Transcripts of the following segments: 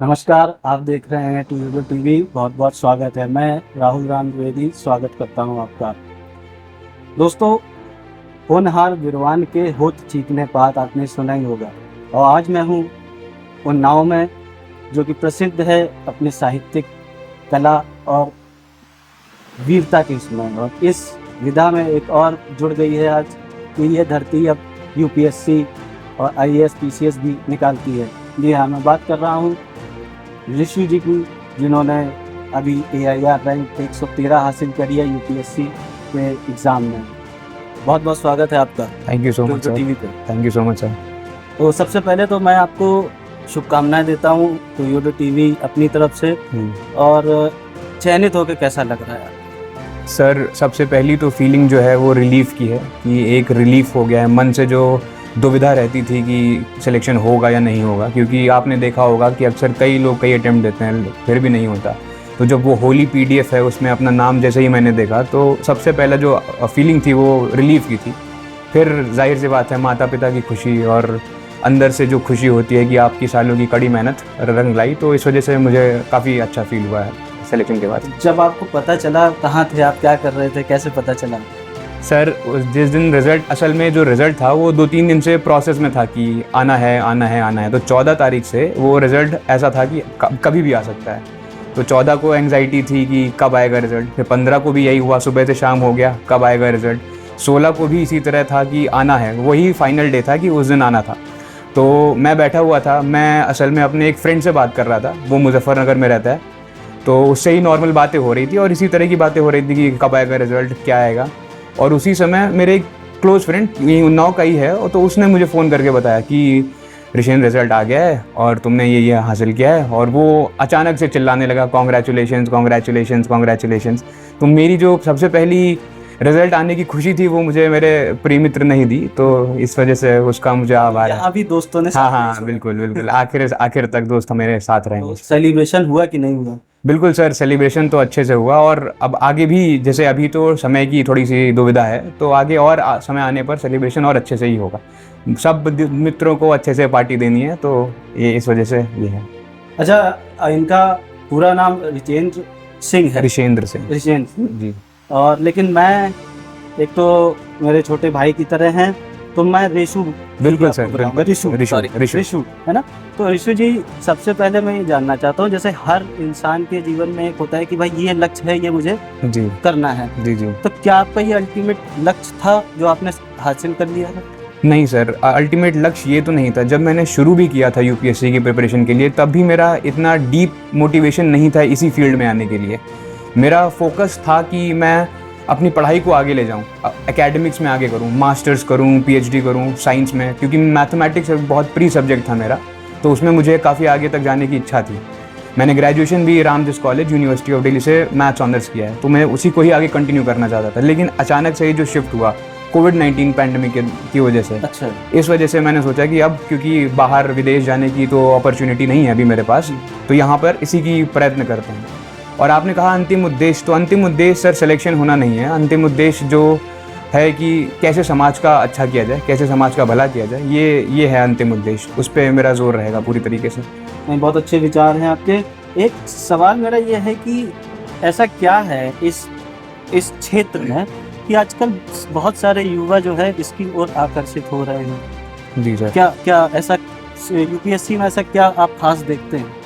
नमस्कार, आप देख रहे हैं टीवी टीवी। बहुत बहुत स्वागत है। मैं राहुल राम द्विवेदी स्वागत करता हूं आपका। दोस्तों, होनहार वीरवान के होठ चीखने पात आपने सुना ही होगा। और आज मैं हूं उन्नाव में, जो कि प्रसिद्ध है अपने साहित्यिक कला और वीरता के इसमें। और इस विधा में एक और जुड़ गई है आज कि ये धरती अब यूपीएससी और आईएएस पीसीएस भी निकालती है। जी हाँ, मैं बात कर रहा हूँ ऋषि जी की, जिन्होंने अभी एआईआर रैंक 113 हासिल करी है यूपीएससी के एग्ज़ाम में। बहुत बहुत स्वागत है आपका thank you so much sir. TV पे। Thank you so much sir. तो सबसे पहले तो मैं आपको शुभकामनाएं देता हूँ टोयोटो टीवी अपनी तरफ से। और चयनित होकर कैसा लग रहा है? सर, सबसे पहली तो फीलिंग जो है वो रिलीफ की है कि एक रिलीफ हो गया है। मन से जो दुविधा रहती थी कि सिलेक्शन होगा या नहीं होगा, क्योंकि आपने देखा होगा कि अक्सर कई लोग कई अटेम्प्ट देते हैं फिर भी नहीं होता। तो जब वो होली पीडीएफ है उसमें अपना नाम जैसे ही मैंने देखा तो सबसे पहला जो फीलिंग थी वो रिलीफ की थी। फिर जाहिर सी बात है माता पिता की खुशी और अंदर से जो खुशी होती है कि आपकी सालों की कड़ी मेहनत रंग लाई, तो इस वजह से मुझे काफ़ी अच्छा फील हुआ है सिलेक्शन के बाद। जब आपको पता चला, कहाँ थे आप, क्या कर रहे थे, कैसे पता चला? सर, जिस दिन रिज़ल्ट, असल में जो रिज़ल्ट था वो 2-3 दिन से प्रोसेस में था कि आना है आना है आना है। तो 14 तारीख से वो रिज़ल्ट ऐसा था कि कभी भी आ सकता है। तो 14 को एंग्जाइटी थी कि कब आएगा रिज़ल्ट। फिर 15 को भी यही हुआ, सुबह से शाम हो गया कब आएगा रिज़ल्ट। 16 को भी इसी तरह था कि आना है, वही फाइनल डे था कि उस दिन आना था। तो मैं बैठा हुआ था, मैं असल में अपने एक फ्रेंड से बात कर रहा था, वो मुजफ्फरनगर में रहता है। तो उससे ही नॉर्मल बातें हो रही थी और इसी तरह की बातें हो रही थी कि कब आएगा रिज़ल्ट, क्या आएगा। और उसी समय मेरे एक क्लोज़ फ्रेंड यहीं उन्नाव का ही है, और तो उसने मुझे फ़ोन करके बताया कि ऋषेन, रिज़ल्ट आ गया है और तुमने ये हासिल किया है। और वो अचानक से चिल्लाने लगा, कॉन्ग्रेचुलेशंस कॉन्ग्रेचुलेशंस कॉन्ग्रेचुलेशंस। तो मेरी जो सबसे पहली रिज़ल्ट आने की खुशी थी वो मुझे मेरे प्रिय मित्र ने ही दी, तो इस वजह से उसका मुझे आभार है। अभी दोस्तों ने हाँ, बिल्कुल बिल्कुल, आखिर तक दोस्त मेरे साथ रहेंगे। सेलिब्रेशन हुआ कि नहीं हुआ? बिल्कुल सर, सेलिब्रेशन तो अच्छे से हुआ। और अब आगे भी, जैसे अभी तो समय की थोड़ी सी दुविधा है, तो आगे और समय आने पर सेलिब्रेशन और अच्छे से ही होगा। सब मित्रों को अच्छे से पार्टी देनी है, तो ये इस वजह से ये है। अच्छा, इनका पूरा नाम ऋषेंद्र सिंह है? ऋषेंद्र सिंह जी। जी। और लेकिन मैं, एक तो मेरे छोटे भाई की तरह हैं, तो मैं ऋषु। बिल्कुल सर, ऋषु है ना? तो ऋषु जी, सबसे पहले मैं ये जानना चाहता हूँ, जैसे हर इंसान के जीवन में एक होता है कि भाई ये लक्ष्य है, ये मुझे जी करना है। जी जी। तो क्या आपका ये अल्टीमेट लक्ष्य था जो आपने हासिल कर लिया है? नहीं सर, अल्टीमेट लक्ष्य ये तो नहीं था। जब मैंने शुरू भी किया था यूपीएससी की प्रिपरेशन के लिए, तब भी मेरा इतना डीप मोटिवेशन नहीं था इसी फील्ड में आने के लिए। मेरा फोकस था कि मैं अपनी पढ़ाई को आगे ले जाऊं, एकेडमिक्स में आगे करूं, मास्टर्स करूं, पीएचडी करूं साइंस में, क्योंकि मैथमेटिक्स बहुत प्री सब्जेक्ट था मेरा, तो उसमें मुझे काफ़ी आगे तक जाने की इच्छा थी। मैंने ग्रेजुएशन भी Ramjas college, university of Delhi से मैथ्स ऑनर्स किया है, तो मैं उसी को ही आगे कंटिन्यू करना चाहता था। लेकिन अचानक से ही जो शिफ्ट हुआ कोविड-19 पैंडमिक की वजह से, अच्छा, इस वजह से मैंने सोचा कि अब क्योंकि बाहर विदेश जाने की तो अपॉर्चुनिटी नहीं है अभी मेरे पास, तो यहाँ पर इसी की प्रयत्न करते हैं। और आपने कहा अंतिम उद्देश्य, तो अंतिम उद्देश्य सर सिलेक्शन होना नहीं है। अंतिम उद्देश्य जो है कि कैसे समाज का अच्छा किया जाए, कैसे समाज का भला किया जाए, ये है अंतिम उद्देश्य। उस पर मेरा जोर रहेगा पूरी तरीके से। नहीं, बहुत अच्छे विचार हैं आपके। एक सवाल मेरा ये है कि ऐसा क्या है इस क्षेत्र में कि आजकल बहुत सारे युवा जो है इसकी ओर आकर्षित हो रहे हैं? जी सर। क्या ऐसा यूपीएससी में ऐसा क्या आप खास देखते हैं?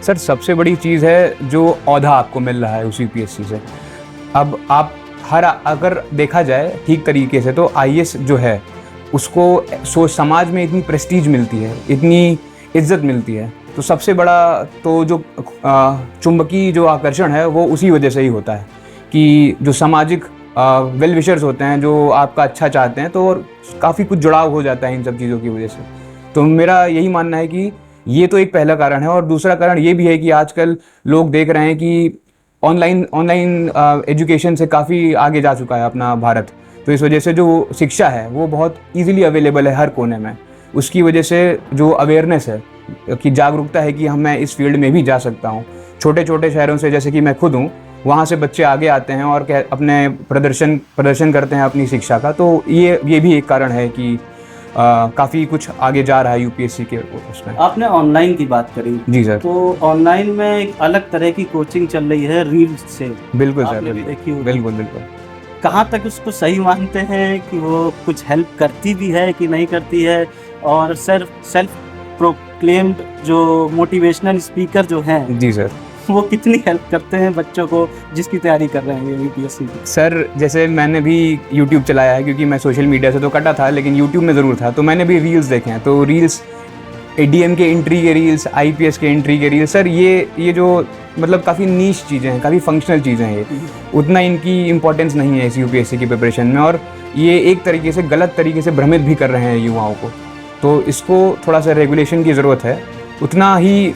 सर, सबसे बड़ी चीज़ है जो औहदा आपको मिल रहा है उस यूपीएससी से। अब आप अगर देखा जाए ठीक तरीके से, तो आईएएस जो है उसको समाज में इतनी प्रेस्टीज मिलती है, इतनी इज्जत मिलती है, तो सबसे बड़ा तो जो चुंबकीय जो आकर्षण है वो उसी वजह से ही होता है कि जो सामाजिक वेल विशर्स होते हैं, जो आपका अच्छा चाहते हैं, तो काफ़ी कुछ जुड़ाव हो जाता है इन सब चीज़ों की वजह से। तो मेरा यही मानना है कि ये तो एक पहला कारण है। और दूसरा कारण ये भी है कि आजकल लोग देख रहे हैं कि ऑनलाइन एजुकेशन से काफ़ी आगे जा चुका है अपना भारत, तो इस वजह से जो शिक्षा है वो बहुत इजीली अवेलेबल है हर कोने में। उसकी वजह से जो अवेयरनेस है कि जागरूकता है कि मैं इस फील्ड में भी जा सकता हूँ। छोटे छोटे शहरों से, जैसे कि मैं खुद हूँ, वहाँ से बच्चे आगे आते हैं और अपने प्रदर्शन करते हैं अपनी शिक्षा का। तो ये भी एक कारण है कि काफ़ी कुछ आगे जा रहा है यूपीएससी के उसमें। आपने ऑनलाइन की बात करी, जी सर। तो ऑनलाइन में एक अलग तरह की कोचिंग चल रही है रील्स से। बिल्कुल सर, आपने भी देखी होगी। बिल्कुल बिल्कुल। कहाँ तक उसको सही मानते हैं कि वो कुछ हेल्प करती भी है कि नहीं करती है, और सेल्फ प्रोक्लेम्ड जो मोटिवेशनल स्पीकर जो हैं जी सर। वो कितनी हेल्प करते हैं बच्चों को जिसकी तैयारी कर रहे हैं यूपीएससी की? सर जैसे मैंने भी यूट्यूब चलाया है, क्योंकि मैं सोशल मीडिया से तो कटा था, लेकिन यूट्यूब में ज़रूर था, तो मैंने भी रील्स देखे हैं। तो रील्स एडीएम के एंट्री के रील्स, आईपीएस के एंट्री के रील्स, सर ये जो मतलब काफ़ी नीश चीज़ें हैं, काफ़ी फंक्शनल चीज़ें हैं, ये उतना इनकी इंपॉर्टेंस नहीं है इस यूपीएससी की प्रिपरेशन में, और ये एक तरीके से गलत तरीके से भ्रमित भी कर रहे हैं युवाओं को। तो इसको थोड़ा सा रेगुलेशन की ज़रूरत है, उतना ही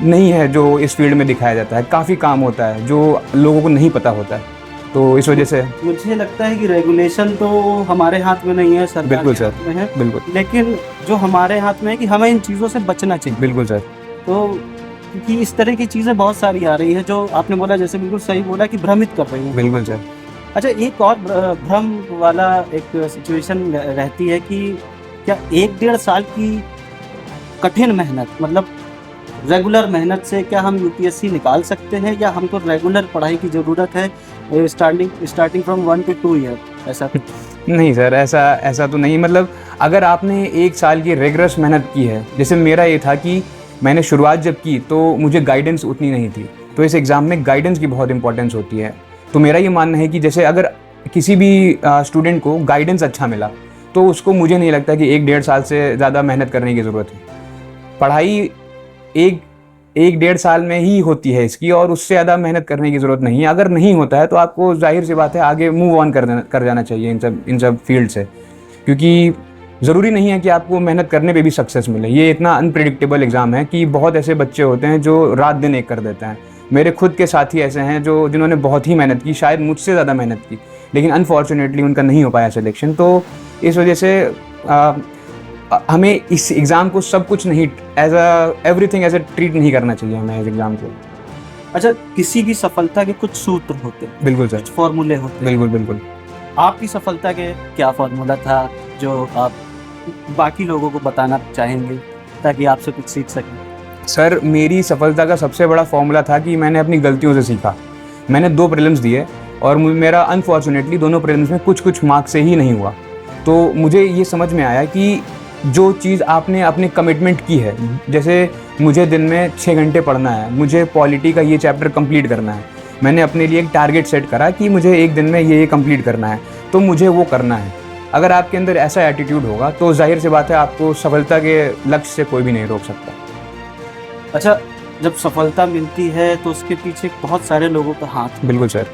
नहीं है जो इस फील्ड में दिखाया जाता है। काफ़ी काम होता है जो लोगों को नहीं पता होता है, तो इस वजह से मुझे लगता है कि रेगुलेशन तो हमारे हाथ में नहीं है, सरकार बिल्कुल के सर, हाथ में है, बिल्कुल लेकिन जो हमारे हाथ में है कि हमें इन चीज़ों से बचना चाहिए। बिल्कुल सर। तो क्योंकि इस तरह की चीज़ें बहुत सारी आ रही हैं जो आपने बोला, जैसे बिल्कुल सही बोला कि भ्रमित कर रही हैं। बिल्कुल सर। अच्छा, एक और भ्रम वाला एक सिचुएशन रहती है कि क्या 1-1.5 साल की कठिन मेहनत, मतलब रेगुलर मेहनत से क्या हम यूपीएससी निकाल सकते हैं, या हमको रेगुलर पढ़ाई की ज़रूरत है स्टार्टिंग फ्रॉम 1 to 2 ईयर, ऐसा? नहीं सर, ऐसा तो नहीं। मतलब अगर आपने 1 साल की रिगरस मेहनत की है, जैसे मेरा ये था कि मैंने शुरुआत जब की तो मुझे गाइडेंस उतनी नहीं थी, तो इस एग्ज़ाम में गाइडेंस की बहुत इंपॉर्टेंस होती है। तो मेरा ये मानना है कि जैसे अगर किसी भी स्टूडेंट को गाइडेंस अच्छा मिला, तो उसको मुझे नहीं लगता कि 1-1.5 साल से ज़्यादा मेहनत करने की ज़रूरत है। पढ़ाई 1-1.5 साल में ही होती है इसकी, और उससे ज़्यादा मेहनत करने की ज़रूरत नहीं है। अगर नहीं होता है तो आपको जाहिर सी बात है आगे मूव ऑन कर जाना चाहिए इन सब फील्ड से, क्योंकि ज़रूरी नहीं है कि आपको मेहनत करने पे भी सक्सेस मिले। ये इतना अनप्रेडिक्टेबल एग्ज़ाम है कि बहुत ऐसे बच्चे होते हैं जो रात दिन एक कर देते हैं। मेरे खुद के साथी ऐसे हैं जिन्होंने बहुत ही मेहनत की, शायद मुझसे ज़्यादा मेहनत की, लेकिन अनफॉर्चुनेटली उनका नहीं हो पाया सिलेक्शन। तो इस वजह से हमें इस एग्ज़ाम को सब कुछ नहीं एवरीथिंग एज ए ट्रीट नहीं करना चाहिए हमें इस एग्ज़ाम को। अच्छा, किसी भी सफलता के कुछ सूत्र होते हैं, बिल्कुल सर, कुछ फॉर्मूले होते हैं। बिल्कुल बिल्कुल। आपकी सफलता के क्या फॉर्मूला था जो आप बाकी लोगों को बताना चाहेंगे ताकि आपसे कुछ सीख सकें? सर मेरी सफलता का सबसे बड़ा फॉर्मूला था कि मैंने अपनी गलतियों से सीखा। मैंने 2 प्रीलिम्स दिए और मेरा अनफॉर्चुनेटली दोनों प्रीलिम्स में कुछ मार्क्स से ही नहीं हुआ। तो मुझे ये समझ में आया कि जो चीज़ आपने अपने कमिटमेंट की है, जैसे मुझे दिन में 6 घंटे पढ़ना है, मुझे पॉलिटी का ये चैप्टर कंप्लीट करना है, मैंने अपने लिए एक टारगेट सेट करा कि मुझे एक दिन में ये कंप्लीट करना है, तो मुझे वो करना है। अगर आपके अंदर ऐसा एटीट्यूड होगा तो जाहिर सी बात है आपको सफलता के लक्ष्य से कोई भी नहीं रोक सकता। अच्छा, जब सफलता मिलती है तो उसके पीछे बहुत सारे लोगों का हाथ। बिल्कुल सर।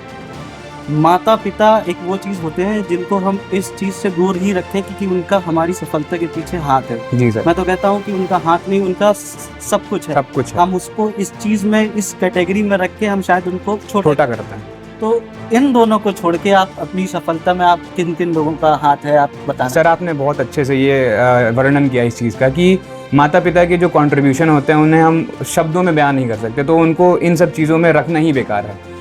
माता पिता एक वो चीज़ होते हैं जिनको हम इस चीज़ से दूर ही रखें क्योंकि उनका हमारी सफलता के पीछे हाथ है। जी सर। मैं तो कहता हूँ कि उनका हाथ नहीं, उनका सब कुछ है। सब कुछ है। हम उसको इस चीज़ में, इस कैटेगरी में रख के हम शायद उनको छोटा करते हैं। तो इन दोनों को छोड़ के आप अपनी सफलता में आप किन किन लोगों का हाथ है आप बताना? सर आपने बहुत अच्छे से ये वर्णन किया इस चीज़ का कि माता पिता के जो कंट्रीब्यूशन होते हैं उन्हें हम शब्दों में बयान नहीं कर सकते, तो उनको इन सब चीज़ों में रखना ही बेकार है।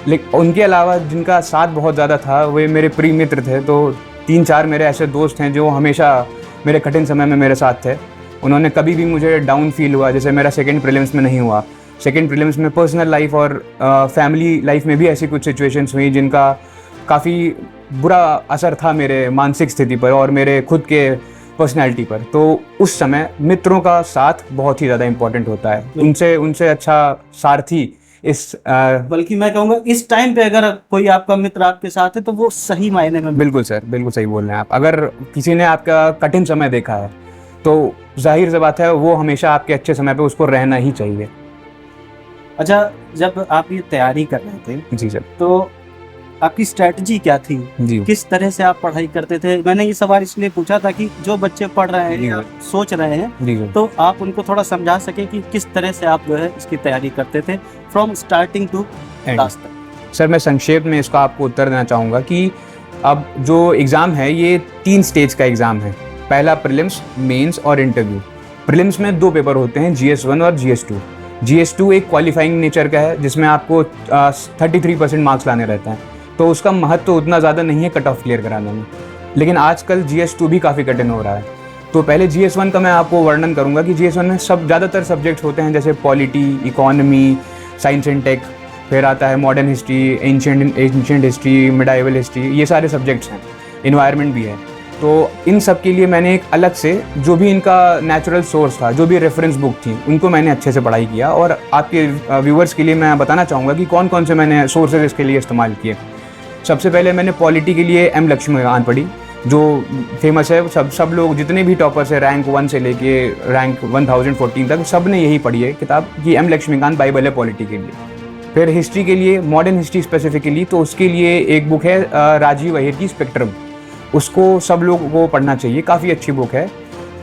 लेकिन उनके अलावा जिनका साथ बहुत ज़्यादा था वे मेरे प्रिय मित्र थे। तो 3-4 मेरे ऐसे दोस्त हैं जो हमेशा मेरे कठिन समय में मेरे साथ थे। उन्होंने कभी भी मुझे डाउन फील हुआ, जैसे मेरा सेकंड प्रीलिम्स में नहीं हुआ, सेकंड प्रीलिम्स में पर्सनल लाइफ और फैमिली लाइफ में भी ऐसी कुछ सिचुएशंस हुई जिनका काफ़ी बुरा असर था मेरे मानसिक स्थिति पर और मेरे खुद के पर्सनैलिटी पर। तो उस समय मित्रों का साथ बहुत ही ज़्यादा इम्पोर्टेंट होता है। उनसे अच्छा सारथी इस बल्कि मैं कहूँगा इस टाइम पे अगर कोई आपका मित्र आपके साथ है तो वो सही मायने में। बिल्कुल सर, बिल्कुल सही बोल रहे हैं आप। अगर किसी ने आपका कठिन समय देखा है तो जाहिर सी बात है वो हमेशा आपके अच्छे समय पे उसको रहना ही चाहिए। अच्छा, जब आप ये तैयारी कर रहे थे जी सर, तो आपकी स्ट्रेटजी क्या थी? जी किस तरह से आप पढ़ाई करते थे? मैंने ये सवाल इसलिए पूछा था कि जो बच्चे पढ़ रहे हैं जी या सर। सोच रहे हैं जी सर। तो आप उनको थोड़ा समझा सके कि किस तरह से आप जो है इसकी तैयारी करते थे फ्रॉम स्टार्टिंग टू लास्ट तक। सर मैं संक्षेप में इसका आपको उत्तर देना चाहूँगा कि अब जो एग्ज़ाम है ये 3 स्टेज का एग्ज़ाम है। पहला प्रीलिम्स, मेंस और इंटरव्यू। प्रीलिम्स में 2 पेपर होते हैं, GS1 और GS2। GS2 एक क्वालिफाइंग नेचर का है जिसमें आपको 33% मार्क्स लाने रहते हैं, तो उसका महत्व तो उतना ज़्यादा नहीं है कट ऑफ क्लियर कराने में। लेकिन आजकल GS2 भी काफ़ी कठिन हो रहा है। तो पहले GS1 का मैं आपको वर्णन करूंगा कि GS1 में ज़्यादातर सब्जेक्ट्स होते हैं, जैसे polity, economy, science and tech, फिर आता है modern history, ancient history, medieval history, ये सारे सब्जेक्ट्स हैं, इन्वायरमेंट भी है। तो इन सब के लिए मैंने एक अलग से जो भी इनका नेचुरल सोर्स था, जो भी रेफरेंस बुक थी, उनको मैंने अच्छे से पढ़ाई किया। और आपके व्यूअर्स के लिए मैं बताना चाहूँगा कि कौन कौन से मैंने सोर्सेज इसके लिए इस्तेमाल किए। सबसे पहले मैंने पॉलिटी के लिए M लक्ष्मीकांत पढ़ी, जो फेमस है। सब लोग जितने भी टॉपर्स है रैंक 1 से लेके रैंक 1014 तक, सब ने यही पढ़ी है किताब कि M लक्ष्मीकांत बाइबल है पॉलिटी के लिए। फिर हिस्ट्री के लिए, मॉडर्न हिस्ट्री स्पेसिफिकली, तो उसके लिए एक बुक है राजीव अहिर की स्पेक्ट्रम, उसको सब लोगों को पढ़ना चाहिए, काफ़ी अच्छी बुक है।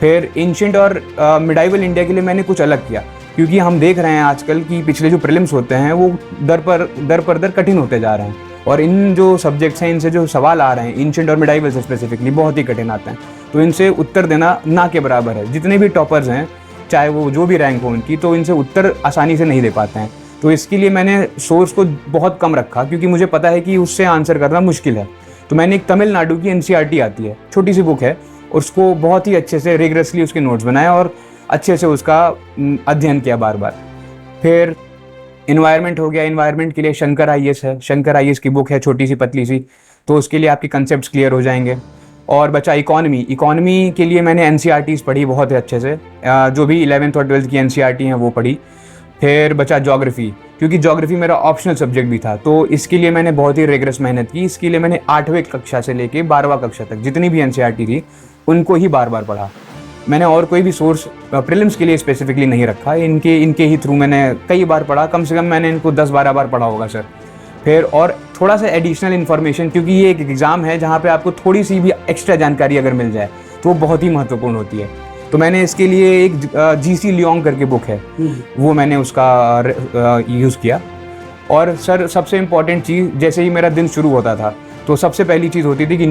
फिर एंशिएंट और मिडाइवल इंडिया के लिए मैंने कुछ अलग किया, क्योंकि हम देख रहे हैं आजकल कि पिछले जो प्रीलिम्स होते हैं वो दर कठिन होते जा रहे हैं, और इन जो सब्जेक्ट्स हैं इनसे जो सवाल आ रहे हैं एंशिएंट और मिडाइवल से स्पेसिफिकली बहुत ही कठिन आते हैं। तो इनसे उत्तर देना ना के बराबर है। जितने भी टॉपर्स हैं, चाहे वो जो भी रैंक हो उनकी, तो इनसे उत्तर आसानी से नहीं दे पाते हैं। तो इसके लिए मैंने सोर्स को बहुत कम रखा, क्योंकि मुझे पता है कि उससे आंसर करना मुश्किल है। तो मैंने एक तमिलनाडु की NCERT आती है, छोटी सी बुक है, उसको बहुत ही अच्छे से रिगरसली उसके नोट्स बनाए और अच्छे से उसका अध्ययन किया बार बार। फिर इन्वायरमेंट हो गया, इन्वायरमेंट के लिए शंकर IAS है, शंकर IAS की बुक है, छोटी सी पतली सी, तो उसके लिए आपके कंसेप्ट्स क्लियर हो जाएंगे। और बचा इकोनॉमी के लिए मैंने NCERTs पढ़ी बहुत ही अच्छे से, जो भी 11th और 12th की NCERT हैं वो पढ़ी। फिर बचा ज्योग्राफी, क्योंकि ज्योग्राफी मेरा ऑप्शनल सब्जेक्ट भी था, तो इसके लिए मैंने बहुत ही रिगरस मेहनत की। इसके लिए मैंने 8वीं कक्षा से लेके 12वां कक्षा तक जितनी भी NCERT थी उनको ही बार बार पढ़ा। मैंने और कोई भी सोर्स प्रीलिम्स के लिए स्पेसिफिकली नहीं रखा, इनके ही थ्रू मैंने कई बार पढ़ा, कम से कम मैंने इनको 10-12 बार पढ़ा होगा सर। फिर और थोड़ा सा एडिशनल इन्फॉर्मेशन, क्योंकि ये एक एग्ज़ाम है जहाँ पे आपको थोड़ी सी भी एक्स्ट्रा जानकारी अगर मिल जाए तो वो बहुत ही महत्वपूर्ण होती है। तो मैंने इसके लिए एक GC लियोंग करके बुक है, वो मैंने उसका यूज़ किया। और सर सबसे इम्पॉर्टेंट चीज़, जैसे ही मेरा दिन शुरू होता था तो सबसे पहली चीज़ होती थी कि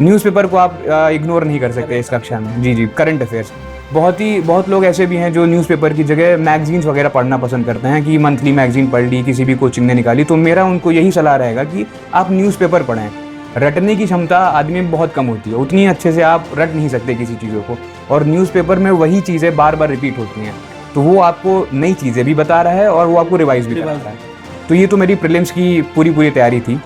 न्यूज़पेपर को आप इग्नोर नहीं कर सकते इस कक्षा में। जी, करंट अफेयर्स। बहुत लोग ऐसे भी हैं जो न्यूज़पेपर की जगह मैगजीन्स वगैरह पढ़ना पसंद करते हैं, कि मंथली मैगजीन पढ़ ली, किसी भी कोचिंग ने निकाली। तो मेरा उनको यही सलाह रहेगा कि आप न्यूज़पेपर पढ़ें। रटने की क्षमता आदमी में बहुत कम होती है, उतनी अच्छे से आप रट नहीं सकते किसी चीज़ों को, और न्यूज़पेपर में वही चीज़ें बार बार रिपीट होती हैं, तो वो आपको नई चीज़ें भी बता रहा है और वो आपको रिवाइज भी कराता है। तो ये तो मेरी प्रीलिम्स की पूरी तैयारी थी।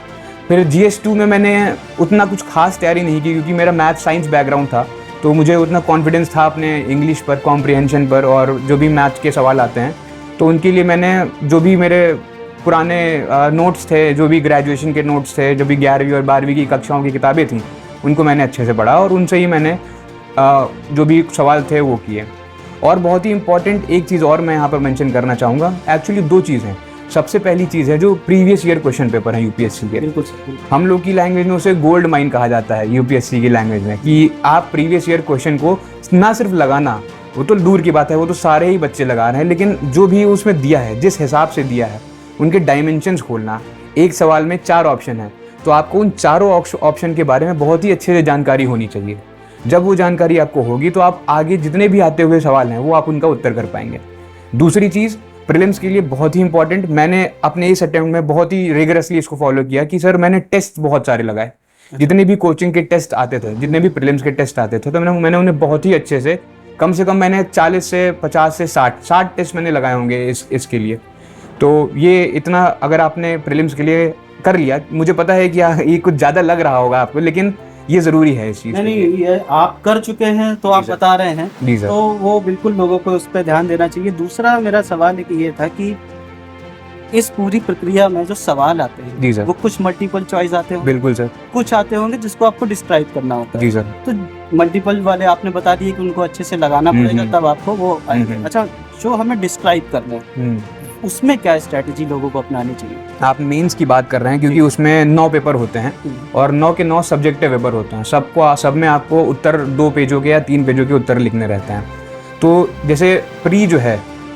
फिर GS2 में मैंने उतना कुछ खास तैयारी नहीं की, क्योंकि मेरा मैथ साइंस बैकग्राउंड था, तो मुझे उतना कॉन्फिडेंस था अपने इंग्लिश पर, कॉम्प्रिहेंशन पर, और जो भी मैथ के सवाल आते हैं तो उनके लिए मैंने जो भी मेरे पुराने नोट्स थे, जो भी ग्रेजुएशन के नोट्स थे, जो भी 11वीं और 12वीं की कक्षाओं की किताबें थीं, उनको मैंने अच्छे से पढ़ा और उनसे ही मैंने जो भी सवाल थे वो किए। और बहुत ही इंपॉर्टेंट एक चीज़ और मैं यहाँ पर मेंशन करना चाहूँगा, एक्चुअली 2 चीज़ हैं। सबसे पहली चीज़ है जो प्रीवियस ईयर क्वेश्चन पेपर है UPSC के, बिल्कुल हम लोग की लैंग्वेज में उसे गोल्ड माइन कहा जाता है UPSC की लैंग्वेज में, कि आप प्रीवियस ईयर क्वेश्चन को ना सिर्फ लगाना, वो तो दूर की बात है, वो तो सारे ही बच्चे लगा रहे हैं, लेकिन जो भी उसमें दिया है, जिस हिसाब से दिया है, उनके डायमेंशंस खोलना। एक सवाल में 4 ऑप्शन है, तो आपको उन चारों ऑप्शन के बारे में बहुत ही अच्छे से जानकारी होनी चाहिए। जब वो जानकारी आपको होगी तो आप आगे जितने भी आते हुए सवाल हैं वो आप उनका उत्तर कर पाएंगे। दूसरी चीज़, प्रीलिम्स के लिए बहुत ही इंपॉर्टेंट, मैंने अपने इस अटेम्प्ट में बहुत ही रिगरसली इसको फॉलो किया कि सर मैंने टेस्ट बहुत सारे लगाए। जितने भी कोचिंग के टेस्ट आते थे, जितने भी प्रीलिम्स के टेस्ट आते थे, तो मैंने उन्हें बहुत ही अच्छे से कम मैंने 40 से 50 से 60 टेस्ट मैंने लगाए होंगे इसके लिए। तो ये इतना अगर आपने प्रीलिम्स के लिए कर लिया, मुझे पता है कि ये कुछ ज़्यादा लग रहा होगा आपको, लेकिन ये ज़रूरी है इस चीज़। नहीं, ये आप कर चुके हैं तो आप बता रहे हैं, तो वो बिल्कुल लोगों को उस पर ध्यान देना चाहिए। दूसरा मेरा सवाल ये था कि इस पूरी प्रक्रिया में जो सवाल आते हैं, जी सर, वो कुछ मल्टीपल चॉइस आते होंगे। बिल्कुल सर। कुछ आते होंगे जिसको आपको डिस्क्राइब करना होता है। जी सर। तो मल्टीपल वाले आपने बता दिए कि उनको अच्छे से लगाना पड़ेगा, तब आपको वो आएंगे। अच्छा, जो हमें डिस्क्राइब करना है उसमें क्या स्ट्रेटजी लोगों को अपनानी चाहिए? आप मेंस की बात कर रहे हैं, क्योंकि उसमें 9 पेपर होते हैं और 9 के 9 सब्जेक्टिव पेपर होते हैं। सब में आपको उत्तर 2 पेजों के या 3 पेजों के उत्तर लिखने रहते हैं। तो जैसे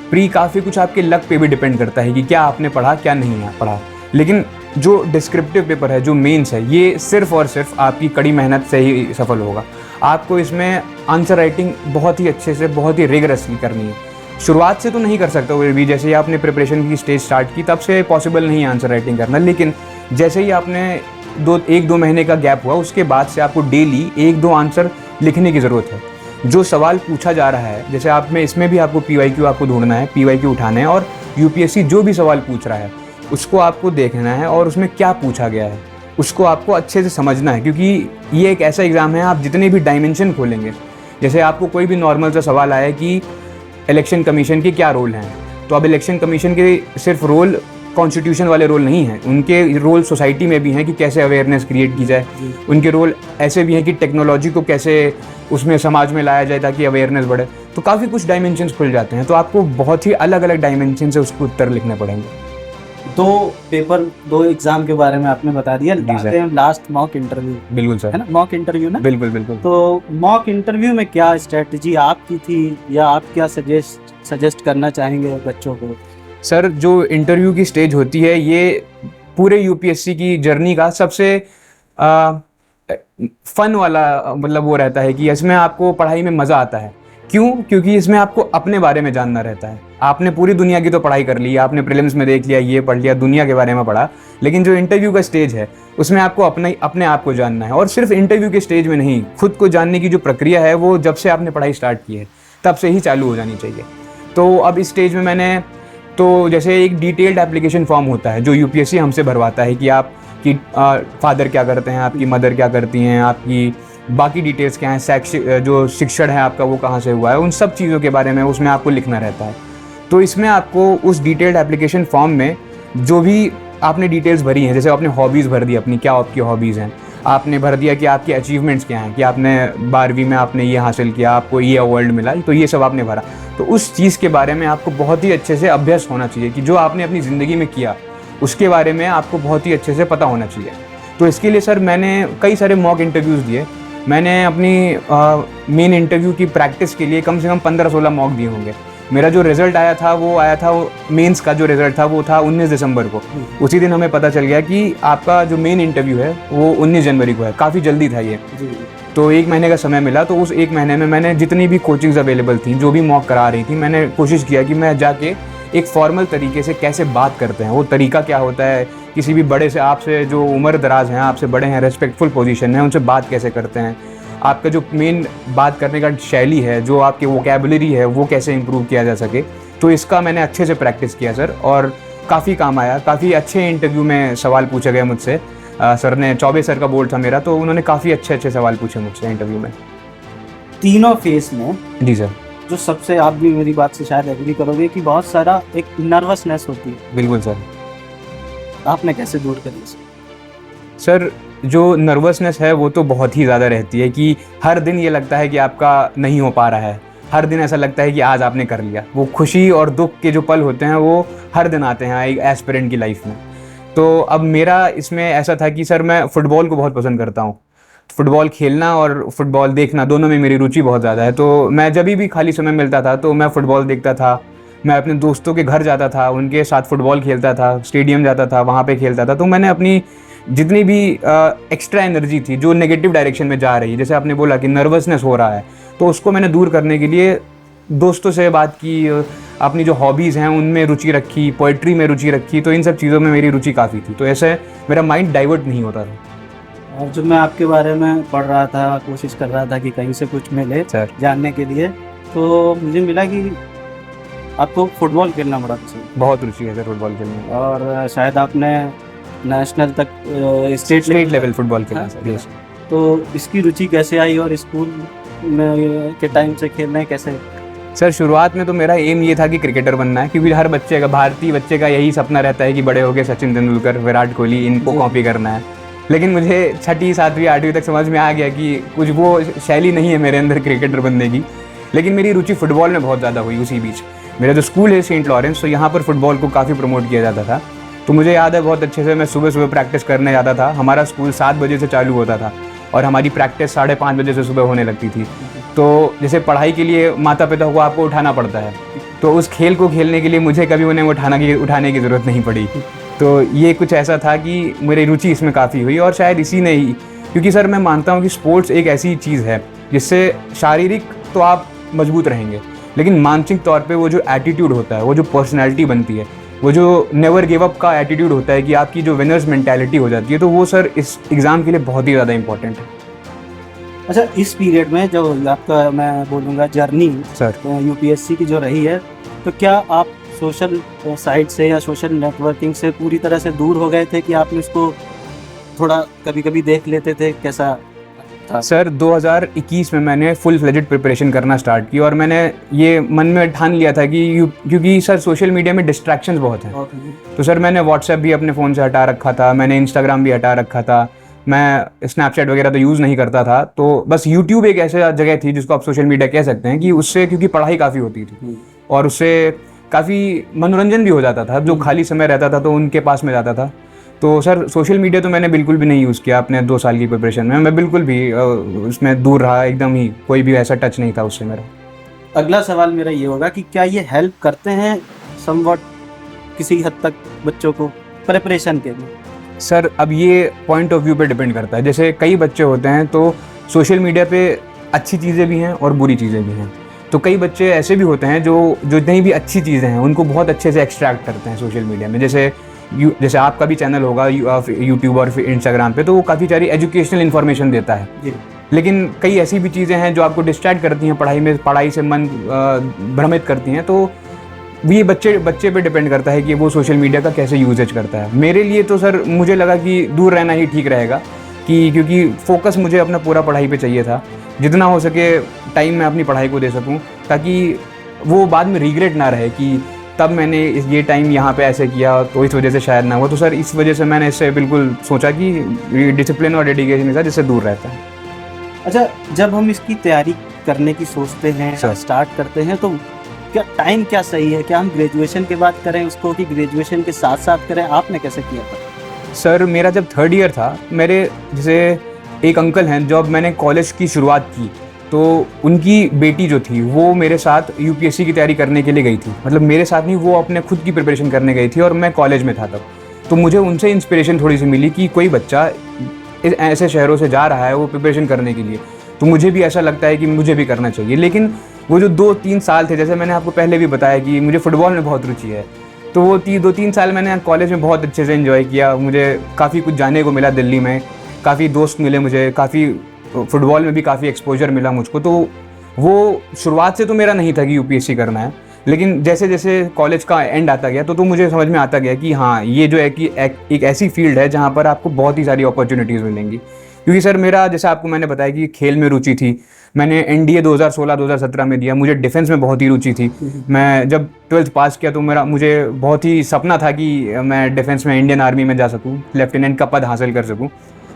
प्री काफ़ी कुछ आपके लक पे भी डिपेंड करता है कि क्या आपने पढ़ा, क्या नहीं पढ़ा। लेकिन जो डिस्क्रिप्टिव पेपर है, जो मेंस है, ये सिर्फ और सिर्फ आपकी कड़ी मेहनत से ही सफल होगा। आपको इसमें आंसर राइटिंग बहुत ही अच्छे से, बहुत ही रिगरसली करनी है। शुरुआत से तो नहीं कर सकते वो भी, जैसे ही आपने प्रिपरेशन की स्टेज स्टार्ट की तब से पॉसिबल नहीं है आंसर राइटिंग करना, लेकिन जैसे ही आपने 1-2 महीने का गैप हुआ, उसके बाद से आपको डेली 1-2 आंसर लिखने की ज़रूरत है। जो सवाल पूछा जा रहा है, जैसे आप में इसमें भी आपको PYQ आपको ढूंढना है, PYQ उठाना है, और UPSC जो भी सवाल पूछ रहा है उसको आपको देखना है और उसमें क्या पूछा गया है उसको आपको अच्छे से समझना है, क्योंकि ये एक ऐसा एग्ज़ाम है, आप जितने भी डायमेंशन खोलेंगे, जैसे आपको कोई भी नॉर्मल सा सवाल आया कि इलेक्शन कमीशन के क्या रोल हैं, तो अब इलेक्शन कमीशन के सिर्फ रोल कॉन्स्टिट्यूशन वाले रोल नहीं हैं, उनके रोल सोसाइटी में भी हैं कि कैसे अवेयरनेस क्रिएट की जाए, उनके रोल ऐसे भी हैं कि टेक्नोलॉजी को कैसे उसमें समाज में लाया जाए ताकि अवेयरनेस बढ़े। तो काफ़ी कुछ डायमेंशंस खुल जाते हैं, तो आपको बहुत ही अलग अलग डायमेंशन से उसको उत्तर लिखने पड़ेंगे। दो एग्जाम के बारे में आपने बता दिया। आते हैं लास्ट मॉक इंटरव्यू। बिल्कुल सर, है ना, मॉक इंटरव्यू ना? बिल्कुल बिल्कुल। तो मॉक इंटरव्यू में क्या स्ट्रेटजी आपकी थी, या आप क्या सजेस्ट करना चाहेंगे बच्चों को? सर, जो इंटरव्यू की स्टेज होती है ये पूरे UPSC की जर्नी का सबसे फन वाला मतलब वो रहता है कि इसमें आपको पढ़ाई में मज़ा आता है। क्यों? क्योंकि इसमें आपको अपने बारे में जानना रहता है। आपने पूरी दुनिया की तो पढ़ाई कर ली, आपने प्रीलिम्स में देख लिया, ये पढ़ लिया, दुनिया के बारे में पढ़ा, लेकिन जो इंटरव्यू का स्टेज है उसमें आपको अपने आप को जानना है। और सिर्फ इंटरव्यू के स्टेज में नहीं, खुद को जानने की जो प्रक्रिया है वो जब से आपने पढ़ाई स्टार्ट की है तब से ही चालू हो जानी चाहिए। तो अब इस स्टेज में मैंने तो जैसे एक डिटेल्ड एप्लीकेशन फॉर्म होता है जो UPSC हमसे भरवाता है कि आपकी फादर क्या करते हैं, आपकी मदर क्या करती हैं, आपकी बाकी डिटेल्स क्या हैं, जो शिक्षण है आपका वो कहाँ से हुआ है, उन सब चीज़ों के बारे में उसमें आपको लिखना रहता है। तो इसमें आपको उस डिटेल्ड एप्लीकेशन फॉर्म में जो भी आपने डिटेल्स भरी हैं, जैसे आपने हॉबीज़ भर दी अपनी, क्या आपकी हॉबीज़ हैं, आपने भर दिया कि आपके अचीवमेंट्स क्या हैं, कि आपने 12वीं में आपने ये हासिल किया, आपको ये अवार्ड मिला, तो ये सब आपने भरा। तो उस चीज़ के बारे में आपको बहुत ही अच्छे से अभ्यास होना चाहिए कि जो आपने अपनी ज़िंदगी में किया उसके बारे में आपको बहुत ही अच्छे से पता होना चाहिए। तो इसके लिए सर मैंने कई सारे मॉक इंटरव्यूज़ दिए। मैंने अपनी मेन इंटरव्यू की प्रैक्टिस के लिए कम से कम 15-16 मॉक दिए होंगे। मेरा जो रिज़ल्ट आया था मेंस का जो रिज़ल्ट था वो था 19 दिसंबर को। उसी दिन हमें पता चल गया कि आपका जो मेन इंटरव्यू है वो 19 जनवरी को है। काफ़ी जल्दी था ये, तो 1 महीने का समय मिला। तो उस 1 महीने में मैंने जितनी भी कोचिंग्स अवेलेबल थी, जो भी मॉक करा रही थी, मैंने कोशिश किया कि मैं जाके एक फॉर्मल तरीके से कैसे बात करते हैं, वो तरीका क्या होता है, किसी भी बड़े से, आपसे जो उम्र दराज हैं, आपसे बड़े हैं, रेस्पेक्टफुल पोजीशन है, उनसे बात कैसे करते हैं, आपका जो मेन बात करने का शैली है, जो आपकी वोकैबुलरी है, वो कैसे इंप्रूव किया जा सके। तो इसका मैंने अच्छे से प्रैक्टिस किया सर, और काफ़ी काम आया। काफ़ी अच्छे इंटरव्यू में सवाल पूछे गए मुझसे। सर ने, चौबे सर का बोर्ड था मेरा, तो उन्होंने काफ़ी अच्छे सवाल पूछे मुझसे इंटरव्यू में। तीनों फेस में जी सर, जो सबसे, आप भी मेरी बात से शायद एग्री करोगे कि बहुत सारा एक नर्वसनेस होती है। बिल्कुल सर। आपने कैसे दूर करी इसे? सर, जो नर्वसनेस है वो तो बहुत ही ज़्यादा रहती है कि हर दिन ये लगता है कि आपका नहीं हो पा रहा है, हर दिन ऐसा लगता है कि आज आपने कर लिया। वो खुशी और दुख के जो पल होते हैं वो हर दिन आते हैं एक एस्पिरेंट की लाइफ में। तो अब मेरा इसमें ऐसा था कि सर मैं फ़ुटबॉल को बहुत पसंद करता हूँ। फ़ुटबॉल खेलना और फ़ुटबॉल देखना दोनों में मेरी रुचि बहुत ज़्यादा है। तो मैं जब भी खाली समय मिलता था तो मैं फ़ुटबॉल देखता था। मैं अपने दोस्तों के घर जाता था, उनके साथ फ़ुटबॉल खेलता था, स्टेडियम जाता था, वहाँ पे खेलता था। तो मैंने अपनी जितनी भी एक्स्ट्रा एनर्जी थी जो नेगेटिव डायरेक्शन में जा रही है, जैसे आपने बोला कि नर्वसनेस हो रहा है, तो उसको मैंने दूर करने के लिए दोस्तों से बात की, अपनी जो हॉबीज़ हैं उनमें रुचि रखी, पोइट्री में रुचि रखी। तो इन सब चीज़ों में मेरी रुचि काफ़ी थी, तो ऐसे मेरा माइंड डाइवर्ट नहीं होता था। और जब मैं आपके बारे में पढ़ रहा था, कोशिश कर रहा था कि कहीं से कुछ मिले सर जानने के लिए, तो मुझे मिला कि आपको फुटबॉल खेलना बड़ा पसंद है। बहुत रुचि है सर फुटबॉल खेलने में, और शायद आपने नेशनल तक, स्टेट लेवल फुटबॉल खेलना सर। यस। तो इसकी रुचि कैसे आई, और स्कूल में के टाइम से खेलना है कैसे? सर, शुरुआत में तो मेरा एम ये था कि क्रिकेटर बनना है, क्योंकि हर बच्चे का, भारतीय बच्चे का यही सपना रहता है कि बड़े होकर सचिन तेंदुलकर, विराट कोहली, इनको कॉपी करना है। लेकिन मुझे 6ठी 7वीं 8वीं तक समझ में आ गया कि कुछ वो शैली नहीं है मेरे अंदर क्रिकेटर बनने की। लेकिन मेरी रुचि फुटबॉल में बहुत ज़्यादा हुई उसी बीच। मेरा जो स्कूल है सेंट लॉरेंस, तो यहाँ पर फुटबॉल को काफ़ी प्रमोट किया जाता था। तो मुझे याद है बहुत अच्छे से, मैं सुबह प्रैक्टिस करने जाता था। हमारा स्कूल 7 बजे से चालू होता था और हमारी प्रैक्टिस 5:30 बजे से सुबह होने लगती थी। तो जैसे पढ़ाई के लिए माता पिता को आपको उठाना पड़ता है, तो उस खेल को खेलने के लिए मुझे कभी उन्हें उठाने की ज़रूरत नहीं पड़ी। तो ये कुछ ऐसा था कि मेरी रुचि इसमें काफ़ी हुई, और शायद इसी ने ही, क्योंकि सर मैं मानता हूँ कि स्पोर्ट्स एक ऐसी चीज़ है जिससे शारीरिक तो आप मजबूत रहेंगे, लेकिन मानसिक तौर पे वो जो एटीट्यूड होता है, वो जो पर्सनैलिटी बनती है, वो जो नेवर गिव अप का एटीट्यूड होता है, कि आपकी जो विनर्स मेंटालिटी हो जाती है, तो वो सर इस एग्ज़ाम के लिए बहुत ही ज़्यादा इंपॉर्टेंट है। अच्छा, इस पीरियड में जो आपका मैं बोलूँगा जर्नी सर यूपीएससी की जो रही है, तो क्या आप सोशल साइट से या सोशल नेटवर्किंग से पूरी तरह से दूर हो गए थे कि आपने उसको थोड़ा कभी-कभी देख लेते थे, कैसा था? सर 2021 में मैंने फुल फ्लेजेड प्रिपरेशन करना स्टार्ट की और मैंने ये मन में ठान लिया था कि क्योंकि सर सोशल मीडिया में डिस्ट्रैक्शंस बहुत हैं, तो सर मैंने व्हाट्सएप भी अपने फ़ोन से हटा रखा था, मैंने इंस्टाग्राम भी हटा रखा था, मैं स्नैपचैट वगैरह तो यूज़ नहीं करता था। तो बस यूट्यूब एक ऐसा जगह थी जिसको आप सोशल मीडिया कह सकते हैं कि उससे, क्योंकि पढ़ाई काफ़ी होती थी और उससे काफ़ी मनोरंजन भी हो जाता था, जो खाली समय रहता था तो उनके पास में जाता था। तो सर सोशल मीडिया तो मैंने बिल्कुल भी नहीं यूज़ किया अपने 2 साल की प्रिपरेशन में, मैं बिल्कुल भी उसमें दूर रहा, एकदम ही कोई भी ऐसा टच नहीं था उससे मेरा। अगला सवाल मेरा ये होगा कि क्या ये हेल्प करते हैं समवॉट किसी हद तक बच्चों को प्रिपरेशन के लिए? सर अब ये पॉइंट ऑफ व्यू पे डिपेंड करता है। जैसे कई बच्चे होते हैं तो सोशल मीडिया पे अच्छी चीज़ें भी हैं और बुरी चीज़ें भी हैं। तो कई बच्चे ऐसे भी होते हैं जो जितनी भी अच्छी चीज़ें हैं उनको बहुत अच्छे से एक्सट्रैक्ट करते हैं सोशल मीडिया में। जैसे आपका भी चैनल होगा यूट्यूब और इंस्टाग्राम पे, तो वो काफ़ी सारी एजुकेशनल इन्फॉर्मेशन देता है। जी। लेकिन कई ऐसी भी चीज़ें हैं जो आपको डिस्ट्रैक्ट करती हैं पढ़ाई से मन भ्रमित करती हैं। तो ये बच्चे पे डिपेंड करता है कि वो सोशल मीडिया का कैसे यूजेज करता है। मेरे लिए तो सर मुझे लगा कि दूर रहना ही ठीक रहेगा, क्योंकि फोकस मुझे अपना पूरा पढ़ाई पे चाहिए था। जितना हो सके टाइम मैं अपनी पढ़ाई को दे सकूं, ताकि वो बाद में रिग्रेट ना रहे कि तब मैंने ये टाइम यहाँ पे ऐसे किया तो इस वजह से शायद ना हो। तो सर इस वजह से मैंने इससे बिल्कुल सोचा कि डिसिप्लिन और डेडिकेशन के साथ इससे दूर रहता है। अच्छा, जब हम इसकी तैयारी करने की सोचते हैं, सर। स्टार्ट करते हैं, तो क्या टाइम क्या सही है? क्या हम ग्रेजुएशन के बाद करें उसको कि ग्रेजुएशन के साथ साथ करें? आपने कैसे किया था? सर मेरा जब 3rd ईयर था, मेरे जैसे एक अंकल हैं, जब मैंने कॉलेज की शुरुआत की तो उनकी बेटी जो थी वो मेरे साथ यूपीएससी की तैयारी करने के लिए गई थी। मतलब मेरे साथ नहीं, वो अपने खुद की प्रिपरेशन करने गई थी और मैं कॉलेज में था तब। तो मुझे उनसे इंस्पिरेशन थोड़ी सी मिली कि कोई बच्चा ऐसे शहरों से जा रहा है वो प्रिपरेशन करने के लिए, तो मुझे भी ऐसा लगता है कि मुझे भी करना चाहिए। लेकिन वो जो 2-3 साल थे, जैसे मैंने आपको पहले भी बताया कि मुझे फुटबॉल में बहुत रुचि है, तो वो 2-3 साल मैंने कॉलेज में बहुत अच्छे से एंजॉय किया। मुझे काफ़ी कुछ जानने को मिला दिल्ली में, काफ़ी दोस्त मिले मुझे, काफ़ी फुटबॉल में भी काफ़ी एक्सपोजर मिला मुझको। तो वो शुरुआत से तो मेरा नहीं था कि यूपीएससी करना है, लेकिन जैसे जैसे कॉलेज का एंड आता गया तो मुझे समझ में आता गया कि हाँ, ये जो है कि एक ऐसी फील्ड है जहाँ पर आपको बहुत ही सारी अपॉर्चुनिटीज़ मिलेंगी। क्योंकि सर मेरा, जैसे आपको मैंने बताया कि खेल में रुचि थी, मैंने एनडीए 2016-2017 में दिया, मुझे डिफेंस में बहुत ही रुचि थी। मैं जब 12th पास किया तो मुझे बहुत ही सपना था कि मैं डिफेंस में इंडियन आर्मी में जा सकूं, लेफ्टिनेंट का पद हासिल कर सकूं।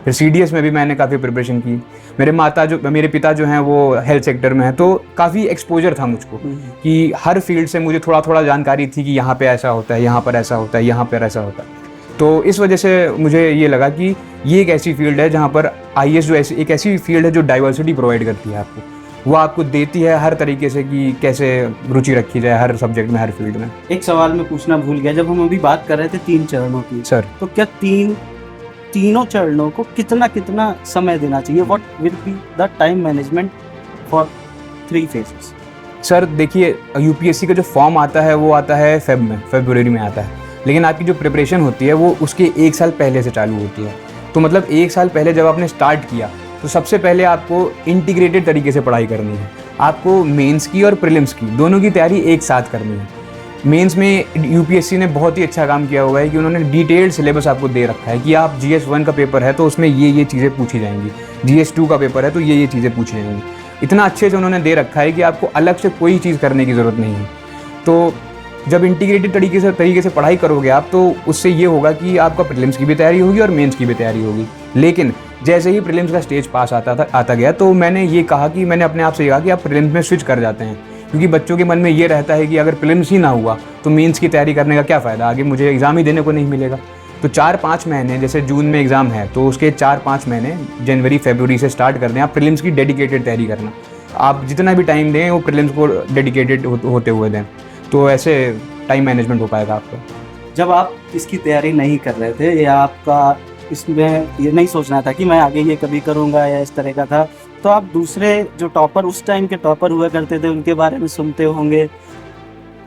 फिर सीडीएस में भी मैंने काफ़ी प्रिपरेशन की। मेरे पिता जो हैं वो हेल्थ सेक्टर में हैं, तो काफ़ी एक्सपोजर था मुझको कि हर फील्ड से मुझे थोड़ा थोड़ा जानकारी थी कि यहाँ पे ऐसा होता है, यहाँ पर ऐसा होता है, यहाँ पर ऐसा होता है। तो इस वजह से मुझे ये लगा कि ये एक ऐसी फील्ड है जहाँ पर आईएएस जो एक ऐसी फील्ड है जो डाइवर्सिटी प्रोवाइड करती है आपको, वो आपको देती है हर तरीके से कि कैसे रुचि रखी जाए हर सब्जेक्ट में, हर फील्ड में। एक सवाल मैं पूछना भूल गया, जब हम अभी बात कर रहे थे 3 चरणों की, सर तो क्या तीनों चरणों को कितना समय देना चाहिए? What will be the time management for 3 phases? Sir देखिए, यूपीएससी का जो फॉर्म आता है वो आता है फरवरी में आता है, लेकिन आपकी जो प्रिपरेशन होती है वो उसके 1 साल पहले से चालू होती है। तो मतलब 1 साल पहले जब आपने स्टार्ट किया तो सबसे पहले आपको इंटीग्रेटेड तरीके से पढ़ाई करनी है। आपको मेंस की और प्रीलिम्स की दोनों की तैयारी एक साथ करनी है। मेंस में यूपीएससी ने बहुत ही अच्छा काम किया हुआ है कि उन्होंने डिटेल्ड सिलेबस आपको दे रखा है कि आप GS1 का पेपर है तो उसमें ये चीज़ें पूछी जाएंगी, GS2 का पेपर है तो ये चीज़ें पूछी जाएंगी। इतना अच्छे से उन्होंने दे रखा है कि आपको अलग से कोई चीज़ करने की ज़रूरत नहीं है। तो जब इंटीग्रेटेड तरीके से पढ़ाई करोगे आप, तो उससे ये होगा कि आपका प्रीलिम्स की भी तैयारी होगी और मेंस की भी तैयारी होगी। लेकिन जैसे ही प्रीलिम्स का स्टेज पास आता गया तो मैंने अपने आप से कहा कि आप प्रीलिम्स में स्विच कर जाते हैं, क्योंकि बच्चों के मन में ये रहता है कि अगर प्रीलिम्स ही ना हुआ तो मेंस की तैयारी करने का क्या फ़ायदा, आगे मुझे एग्ज़ाम ही देने को नहीं मिलेगा। तो 4-5 महीने, जैसे जून में एग्ज़ाम है तो उसके 4-5 महीने जनवरी फरवरी से स्टार्ट कर दें आप प्रीलिम्स की डेडिकेटेड तैयारी करना। आप जितना भी टाइम दें वो प्रीलिम्स को डेडिकेटेड होते हुए दें, तो ऐसे टाइम मैनेजमेंट हो पाएगा आपका। जब आप इसकी तैयारी नहीं कर रहे थे या आपका इसमें ये नहीं सोचना था कि मैं आगे ये कभी करूँगा या इस तरह का था, तो आप दूसरे जो टॉपर, उस टाइम के टॉपर हुआ करते थे, उनके बारे में सुनते होंगे,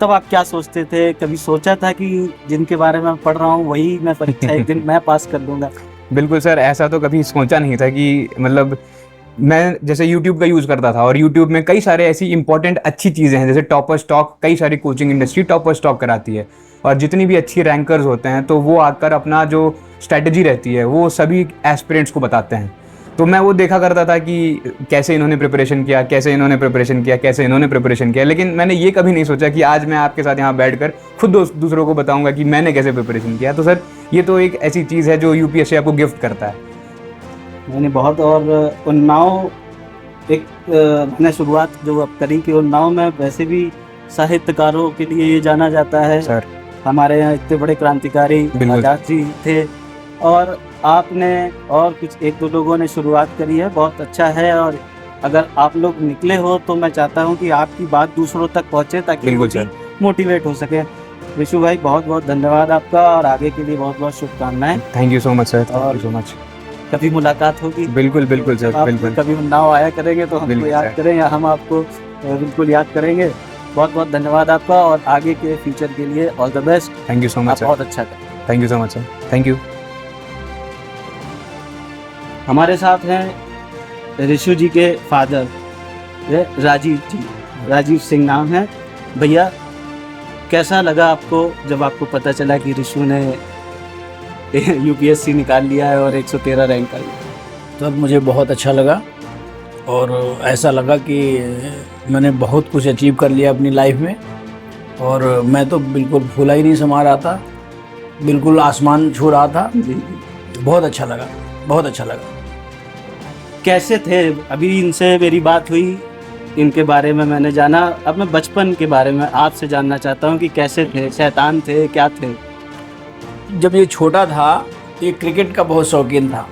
तब आप क्या सोचते थे? कभी सोचा था कि जिनके बारे में पढ़ रहा हूँ वही मैं परीक्षा एक दिन मैं पास कर दूंगा? बिल्कुल सर, ऐसा तो कभी सोचा नहीं था कि मतलब मैं जैसे YouTube का यूज़ करता था और YouTube में कई सारे ऐसी इंपॉर्टेंट अच्छी चीज़ें हैं, जैसे टॉपर स्टॉक, कई सारी कोचिंग इंडस्ट्री टॉपर स्टॉक कराती है और जितनी भी अच्छी रैंकर्स होते हैं तो वो आकर अपना जो स्ट्रैटेजी रहती है वो सभी एस्पिरेंट्स को बताते हैं। तो मैं वो देखा करता था कि कैसे इन्होंने प्रिपरेशन किया, कैसे इन्होंने प्रिपरेशन किया, कैसे इन्होंने प्रिपरेशन किया, लेकिन मैंने ये कभी नहीं सोचा कि आज मैं आपके साथ यहाँ बैठकर खुद दूसरों को बताऊंगा कि मैंने कैसे प्रिपरेशन किया। तो सर ये तो एक ऐसी चीज़ है जो यूपीएससी आपको गिफ्ट करता है। मैंने बहुत, और उन्नाव एक मैंने शुरुआत जो अब करी कि उन्नाव में वैसे भी साहित्यकारों के लिए ये जाना जाता है सर हमारे यहाँ इतने बड़े क्रांतिकारी बिल्कुल। आजाद जी थे, और आपने और कुछ एक दो लोगों ने शुरुआत करी है, बहुत अच्छा है। और अगर आप लोग निकले हो तो मैं चाहता हूँ कि आपकी बात दूसरों तक पहुँचे ताकि बिल्कुल वो भी मोटिवेट हो सके। विशु भाई बहुत बहुत धन्यवाद आपका, और आगे के लिए बहुत बहुत शुभकामनाएं। Thank you so much sir, thank और यू सो मच। कभी मुलाकात होगी, बिल्कुल बिल्कुल सर, आप बिल्कुल। कभी उन्नाव आया करेंगे तो हमको बिल्कुल याद सर। करें या हम आपको बिल्कुल याद करेंगे। बहुत बहुत धन्यवाद आपका, और आगे के फ्यूचर के लिए all the best. Thank you सो आप मच सर, बहुत अच्छा करें। Thank you so much sir, thank you. हमारे साथ हैं ऋषु जी के फादर राजीव जी, राजीव सिंह नाम है। भैया कैसा लगा आपको जब आपको पता चला कि ऋषु ने यूपीएससी निकाल लिया है और 113 रैंक आई? तब मुझे बहुत अच्छा लगा और ऐसा लगा कि मैंने बहुत कुछ अचीव कर लिया अपनी लाइफ में, और मैं तो बिल्कुल फूला ही नहीं समा रहा था, बिल्कुल आसमान छू रहा था। बहुत अच्छा लगा, बहुत अच्छा लगा। कैसे थे? अभी इनसे मेरी बात हुई, इनके बारे में मैंने जाना। अब मैं बचपन के बारे में आपसे जानना चाहता हूँ कि कैसे थे, शैतान थे, क्या थे? जब ये छोटा था ये क्रिकेट का बहुत शौकीन था,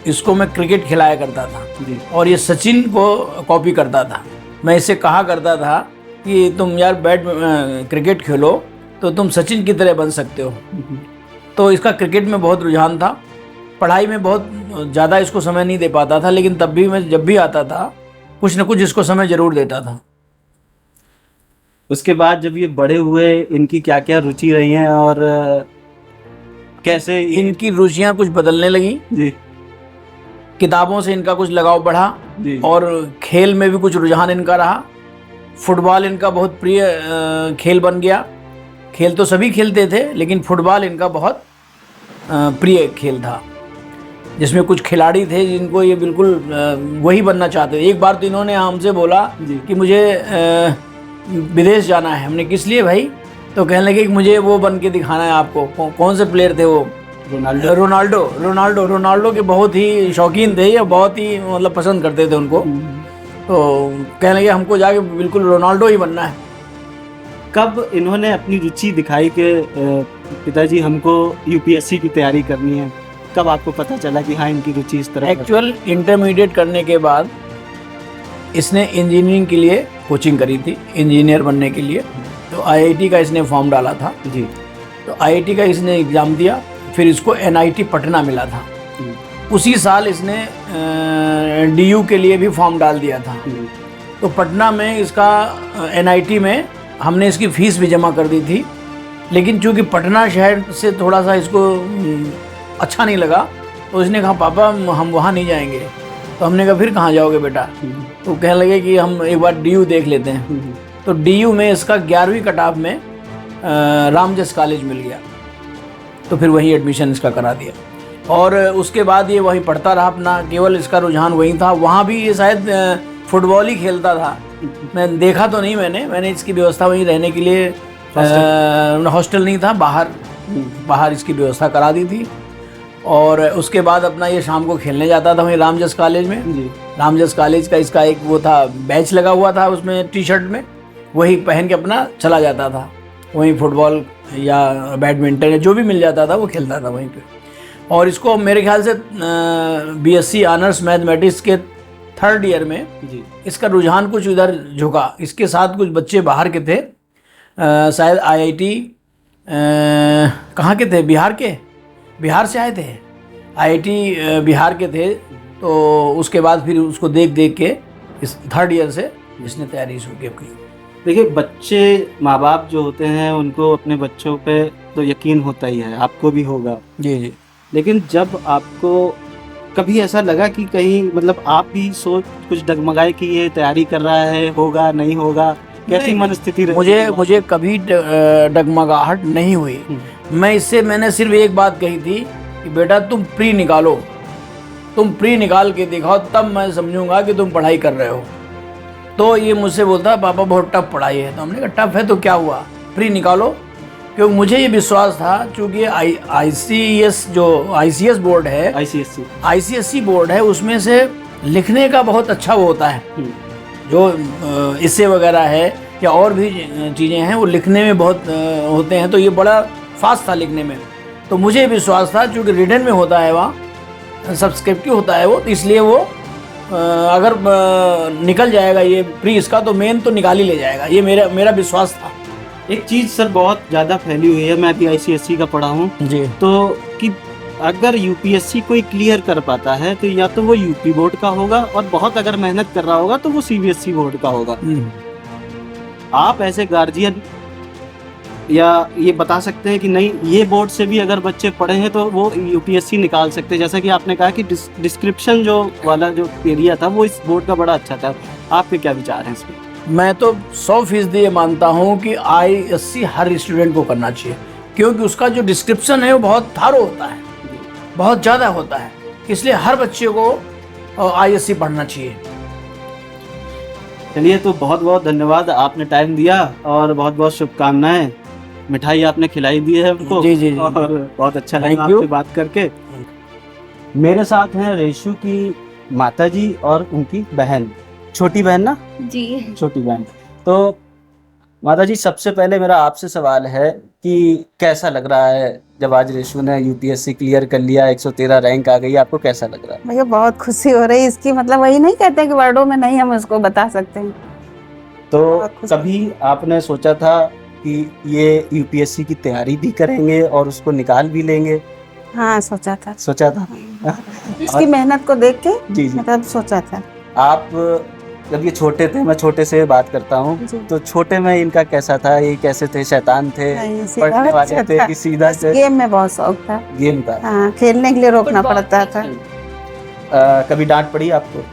इसको मैं क्रिकेट खिलाया करता था जी। और ये सचिन को कॉपी करता था। मैं इससे कहा करता था कि तुम यार क्रिकेट खेलो तो तुम सचिन की तरह बन सकते हो। तो इसका क्रिकेट में बहुत रुझान था, पढ़ाई में बहुत ज़्यादा इसको समय नहीं दे पाता था, लेकिन तब भी मैं जब भी आता था कुछ न कुछ इसको समय ज़रूर देता था। उसके बाद जब ये बड़े हुए, इनकी क्या क्या रुचि रही हैं और कैसे इनकी रुचियाँ कुछ बदलने लगी, जी किताबों से इनका कुछ लगाव बढ़ा जी और खेल में भी कुछ रुझान इनका रहा। फुटबॉल इनका बहुत प्रिय खेल बन गया। खेल तो सभी खेलते थे लेकिन फुटबॉल इनका बहुत प्रिय खेल था, जिसमें कुछ खिलाड़ी थे जिनको ये बिल्कुल वही बनना चाहते थे। एक बार तो इन्होंने हमसे बोला जी। कि मुझे विदेश जाना है। हमने किस लिए भाई? तो कहने लगे कि मुझे वो बन के दिखाना है आपको। कौन से प्लेयर थे वो? रोनाल्डो। रोनाल्डो के बहुत ही शौकीन थे या बहुत ही मतलब पसंद करते थे उनको। तो कहने लगे हमको जाके बिल्कुल रोनाल्डो ही बनना है। कब इन्होंने अपनी रुचि दिखाई कि पिताजी हमको यूपीएससी की तैयारी करनी है? कब आपको पता चला कि हाँ इनकी रुचि इस तरह? एक्चुअल इंटरमीडिएट करने के बाद इसने इंजीनियरिंग के लिए कोचिंग करी थी, इंजीनियर बनने के लिए। तो आईआईटी का इसने फॉर्म डाला था। जी। तो आईआईटी का इसने एग्ज़ाम दिया, फिर इसको एनआईटी पटना मिला था। उसी साल इसने डीयू के लिए भी फॉर्म डाल दिया था। तो पटना में इसका एनआईटी में हमने इसकी फ़ीस भी जमा कर दी थी, लेकिन चूँकि पटना शहर से थोड़ा सा इसको अच्छा नहीं लगा, तो इसने कहा पापा हम वहाँ नहीं जाएंगे। तो हमने कहा फिर कहाँ जाओगे बेटा? तो कहने लगे कि हम एक बार डीयू देख लेते हैं। तो डीयू में इसका 11वीं कटाफ में रामजस कॉलेज मिल गया, तो फिर वहीं एडमिशन इसका करा दिया। और उसके बाद ये वहीं पढ़ता रहा अपना, केवल इसका रुझान वहीं था। वहाँ भी ये शायद फुटबॉल ही खेलता था, मैं देखा तो नहीं। मैंने इसकी व्यवस्था वहीं रहने के लिए, हॉस्टल नहीं था, बाहर इसकी व्यवस्था करा दी थी। और उसके बाद अपना ये शाम को खेलने जाता था वहीं रामजस कॉलेज में। जी। रामजस कॉलेज का इसका एक वो था, बैच लगा हुआ था उसमें टी शर्ट में, वही पहन के अपना चला जाता था। वहीं फुटबॉल या बैडमिंटन या जो भी मिल जाता था वो खेलता था वहीं पे। और इसको मेरे ख्याल से बीएससी ऑनर्स मैथमेटिक्स के 3rd ईयर में जी। इसका रुझान कुछ उधर झुका। इसके साथ कुछ बच्चे बाहर के थे, शायद आईआईटी कहाँ के थे, बिहार से आए थे, आईआईटी बिहार के थे। तो उसके बाद फिर उसको देख के इस 3rd ईयर से इसने तैयारी शुरू की। देखिए, बच्चे, माँ बाप जो होते हैं उनको अपने बच्चों पे तो यकीन होता ही है, आपको भी होगा। जी। लेकिन जब आपको कभी ऐसा लगा कि कहीं मतलब आप भी सोच कुछ डगमगाए कि ये तैयारी कर रहा है, होगा नहीं होगा, कैसी नहीं, मनस्थिति रही? मुझे कभी डगमगाहट नहीं हुई। मैंने सिर्फ एक बात कही थी कि बेटा तुम प्री निकालो, तुम प्री निकाल के दिखाओ, तब मैं समझूंगा कि तुम पढ़ाई कर रहे हो। तो ये मुझसे बोलता पापा बहुत टफ पढ़ाई है। तो हमने कहा टफ है तो क्या हुआ, प्री निकालो। क्योंकि मुझे ये विश्वास था, चूँकि आईसीएस बोर्ड है, आईसीएससी बोर्ड है, उसमें से लिखने का बहुत अच्छा वो होता है। जो इससे वगैरह है या और भी चीज़ें हैं वो लिखने में बहुत होते हैं, तो ये बड़ा फास्ट था लिखने में। तो मुझे विश्वास था, चूँकि रिटन में होता है वहाँ सब्सक्रिप्टिव होता है वो, तो इसलिए वो अगर निकल जाएगा ये प्री इसका, तो मेन तो निकाल ही ले जाएगा, ये मेरा विश्वास था। एक चीज़ सर बहुत ज़्यादा फैली हुई है, मैं भी आईसीएससी का पढ़ा हूँ जी। तो कि अगर यूपीएससी कोई क्लियर कर पाता है तो या तो वो यूपी बोर्ड का होगा, और बहुत अगर मेहनत कर रहा होगा तो वो सीबीएसई बोर्ड का होगा। आप ऐसे गार्जियन या ये बता सकते हैं कि नहीं, ये बोर्ड से भी अगर बच्चे पढ़े हैं तो वो यूपीएससी निकाल सकते हैं? जैसा कि आपने कहा कि डिस्क्रिप्शन जो वाला जो एरिया था वो इस बोर्ड का बड़ा अच्छा था, आपके क्या विचार हैं इसमें? मैं तो 100% ये मानता हूँ कि आईएससी हर स्टूडेंट को करना चाहिए, क्योंकि उसका जो डिस्क्रिप्शन है वो बहुत थारो होता है, बहुत ज़्यादा होता है, इसलिए हर बच्चे को आईएससी पढ़ना चाहिए। चलिए, तो बहुत बहुत धन्यवाद, आपने टाइम दिया और बहुत बहुत शुभकामनाएं। मिठाई आपने खिलाई दी है हमको। जी जी जी। और बहुत अच्छा लगा Thank you। आपसे बात करके। मेरे साथ हैं रेशु की माताजी और उनकी बहन, छोटी बहन ना? जी। छोटी बहन। तो माताजी, सबसे पहले मेरा आपसे सवाल है कि कैसा लग रहा है जब आज रेशु ने यूपीएससी क्लियर कर लिया, 113 रैंक आ गई, आपको कैसा लग रहा है? भैया बहुत खुशी हो रही है इसकी, मतलब वही नहीं कहते कि वर्डों में नहीं हम उसको बता सकते हैं। तो बहुत खुशी। कभी आपने सोचा था कि ये यूपीएससी की तैयारी भी करेंगे और उसको निकाल भी लेंगे? हाँ, सोचा था। सोचा था। इसकी मेहनत को देख के जी जी। मतलब सोचा था। आप जब ये छोटे थे, मैं छोटे से बात करता हूँ, जी। तो छोटे में इनका कैसा था? ये कैसे थे? शैतान थे, नहीं, सीधा पढ़ने वाले बच्चा थे था। कि सीधा से? गेम में बहुत शौक था। गेम का। हाँ, खेलने के लिए रोकना पड़ता था कभी डांट पड़ी आपको?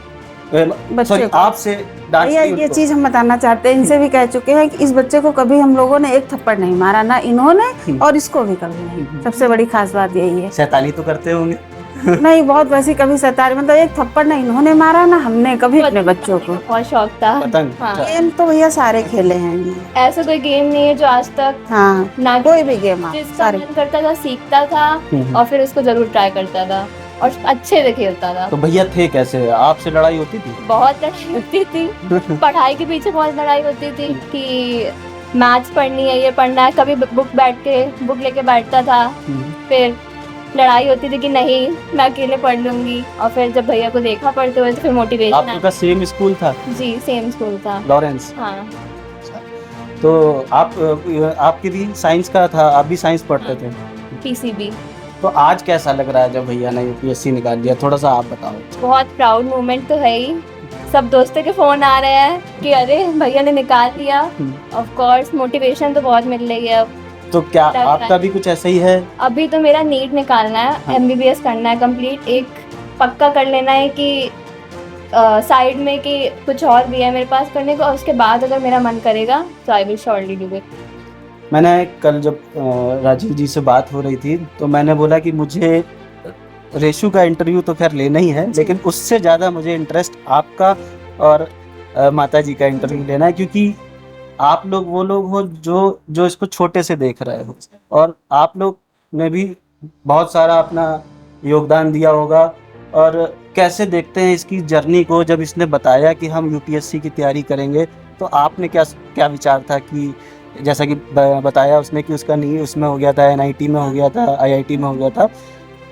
बच्चे सॉरी, को। आपसे डांट भैया पड़ी ये उनको? चीज हम बताना चाहते हैं, इनसे भी कह चुके हैं कि इस बच्चे को कभी हम लोगों ने एक थप्पड़ नहीं मारा, ना इन्होंने और इसको भी कभी नहीं। सबसे बड़ी खास बात यही है। शैतानी तो करते होंगे? नहीं, बहुत वैसी कभी सतारी, मतलब एक थप्पड़ ना इन्होंने मारा ना हमने कभी अपने बच्चों को। बहुत शौक था। पतंग? हाँ। गेम तो भैया सारे खेले हैं। ऐसा कोई गेम नहीं है जो आज तक हाँ, ना कोई भी गेम आप जिसका सारे। मन करता था सीखता था और फिर उसको जरूर ट्राई करता था और अच्छे से खेलता था। तो भैया थे कैसे? आपसे लड़ाई होती थी? बहुत लड़ाई होती थी। पढ़ाई के पीछे बहुत लड़ाई होती थी कि मैथ्स पढ़नी है, ये पढ़ना है। कभी बुक लेके बैठता था, फिर लड़ाई होती थी कि नहीं मैं अकेले पढ़ लूंगी, और फिर जब भैया को देखा पढ़ते हुए तो फिर मोटिवेशन आपका सेम स्कूल था? जी, सेम स्कूल था। लॉरेंस? हाँ। तो आपके भी साइंस का था, आप भी साइंस पढ़ते थे? पीसीबी। तो आज कैसा लग रहा है जब भैया ने यूपीएससी निकाल लिया? थोड़ा सा आप बताओ। बहुत प्राउड मोमेंट तो है ही। सब दोस्तों के फोन आ रहे हैं कि अरे भैया ने निकाल लिया। ऑफ कोर्स मोटिवेशन तो बहुत मिल रही है अब। तो क्या आपका भी कुछ ऐसा ही है? अभी तो मेरा नीट निकालना है, एमबीबीएस करना है कंप्लीट। एक पक्का कर लेना है कि साइड में कि कुछ और भी है मेरे पास करने को, और उसके बाद अगर मेरा मन करेगा तो I will surely do it. मैंने कल जब राजीव जी से बात हो रही थी तो मैंने बोला कि मुझे रेशु का इंटरव्यू तो खैर लेना ही है, लेकिन उससे ज़्यादा मुझे इंटरेस्ट आपका और माता जी का इंटरव्यू लेना है, क्योंकि आप लोग वो लोग हो जो इसको छोटे से देख रहे हो, और आप लोग ने भी बहुत सारा अपना योगदान दिया होगा। और कैसे देखते हैं इसकी जर्नी को? जब इसने बताया कि हम यूपीएससी की तैयारी करेंगे तो आपने क्या विचार था? कि जैसा कि बताया उसने कि उसका नहीं उसमें हो गया था, एनआईटी में हो गया था, आईआईटी में हो गया था,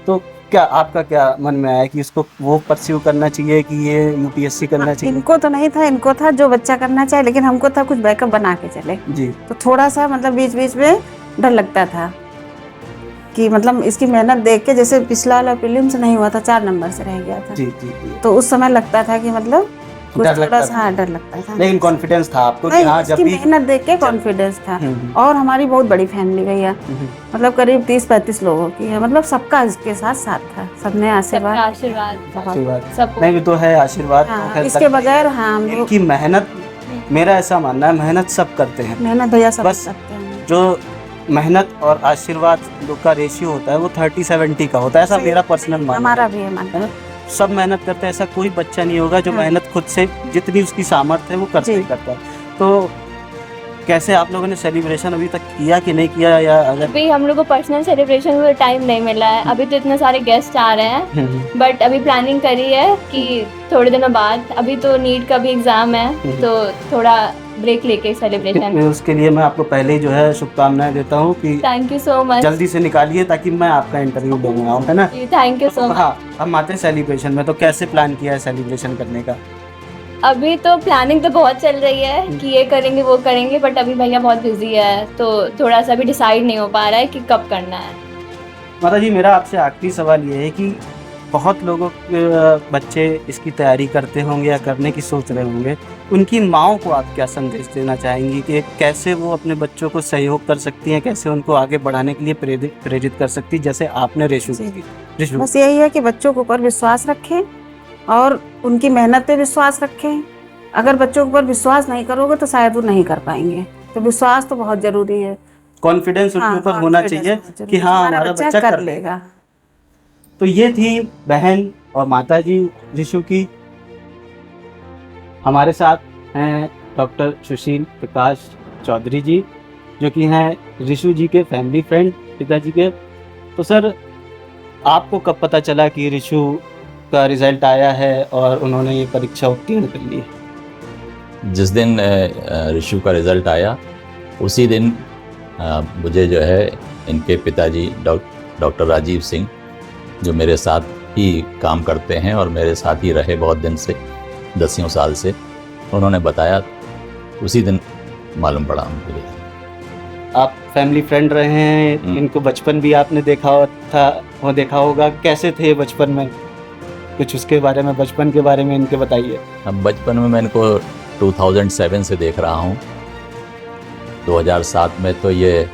तो क्या आपका क्या मन में आया कि इसको वो परस्यू करना चाहिए कि ये यूपीएससी करना चाहिए? इनको तो नहीं था, इनको था जो बच्चा करना चाहे, लेकिन हमको था कुछ बैकअप बना के चले जी। तो थोड़ा सा मतलब बीच बीच में डर लगता था कि मतलब इसकी मेहनत देख के, जैसे पिछला वाला प्रीलिम्स नहीं हुआ था, 4 नंबर से रह गया था, जी जी जी। तो उस समय लगता था कि मतलब कुछ डर थोड़ा लगता सा था। हाँ, डर लगता था। लेकिन कॉन्फिडेंस था आपको कि नहीं, हाँ जब इसकी भी मेहनत देख के कॉन्फिडेंस था। और हमारी बहुत बड़ी फैमिली भैया, मतलब करीब 30-35 लोगों की है, मतलब सबका इसके साथ साथ था, सबने सबका आशीर्वाद आशीर्वाद बहुत। आशीर्वाद support। नहीं भी तो है आशीर्वाद तो हाँ, खैर इसके लगता ही बगैर है। हाँ हम लोग इनकी मेहनत, मेरा ऐसा मानना है मेहनत सब करते हैं, मेहनत भैया सब बस करते हैं। जो मेहनत और आशीर्वाद लोग का रेशियो होता है वो 30-70 का होता है, ऐसा मेरा पर्सनल मानना हमारा है। भी है मानना। है ना? सब मेहनत करते हैं, ऐसा कोई बच्चा नहीं होगा जो हाँ। मेहनत खुद से जितनी उसकी सामर्थ्य है वो करता ही जी। करता है। तो कैसे आप लोगों ने सेलिब्रेशन अभी तक किया कि नहीं किया, या अगर अभी हम लोग को पर्सनल सेलिब्रेशन में टाइम नहीं मिला है, अभी तो इतने सारे गेस्ट आ रहे हैं, बट अभी प्लानिंग करी है कि थोड़े दिनों बाद, अभी तो नीट का भी एग्जाम है तो थोड़ा ब्रेक लेके सेलिब्रेशन। उसके लिए मैं आपको पहले ही जो है शुभकामनाएं देता हूँ कि थैंक यू सो मच। जल्दी से निकालिए ताकि मैं आपका इंटरव्यू लूंगा, है ना? Thank you so much. हाँ, हम आते हैं सेलिब्रेशन में, तो कैसे प्लान किया है सेलिब्रेशन करने का? अभी तो प्लानिंग तो बहुत चल रही है कि ये करेंगे वो करेंगे, बट अभी भैया बहुत बिजी है तो थोड़ा सा भी डिसाइड नहीं हो पा रहा है कि कब करना है। माता जी, मेरा आपसे आखिरी सवाल ये है कि बहुत लोगों के बच्चे इसकी तैयारी करते होंगे या करने की सोच रहे होंगे, उनकी माँओं को आप क्या संदेश देना चाहेंगी कि कैसे वो अपने बच्चों को सहयोग कर सकती हैं, कैसे उनको आगे बढ़ाने के लिए प्रेरित कर सकती, जैसे आपने रेशु की? रेशु, बस यही है कि बच्चों के ऊपर विश्वास रखें और उनकी मेहनत पे विश्वास रखें। अगर बच्चों के ऊपर विश्वास नहीं करोगे तो शायद वो नहीं कर पाएंगे, तो विश्वास तो बहुत जरूरी है। कॉन्फिडेंस उनके हाँ, ऊपर होना confidence चाहिए बहुत जरूरी कि है। हाँ हमारा हमारा बच्चा कर लेगा। लेगा। तो ये थी बहन और माता जी रिशु की। हमारे साथ हैं डॉक्टर सुशील प्रकाश चौधरी जी, जो कि हैं रिशु जी के फैमिली फ्रेंड, पिताजी के। तो सर, आपको कब पता चला कि रिशु का रिजल्ट आया है और उन्होंने ये परीक्षा उत्तीर्ण कर ली? जिस दिन रिशु का रिज़ल्ट आया उसी दिन मुझे जो है इनके पिताजी डॉक्टर राजीव सिंह, जो मेरे साथ ही काम करते हैं और मेरे साथ ही रहे बहुत दिन से, 10 साल से, उन्होंने बताया, उसी दिन मालूम पड़ा मुझे। आप फैमिली फ्रेंड रहे हैं, इनको बचपन भी आपने देखा होगा, कैसे थे बचपन में? कुछ उसके बारे में, बचपन के बारे में इनके बताइए। अब बचपन में मैं इनको 2007 से देख रहा हूँ। 2007 में तो ये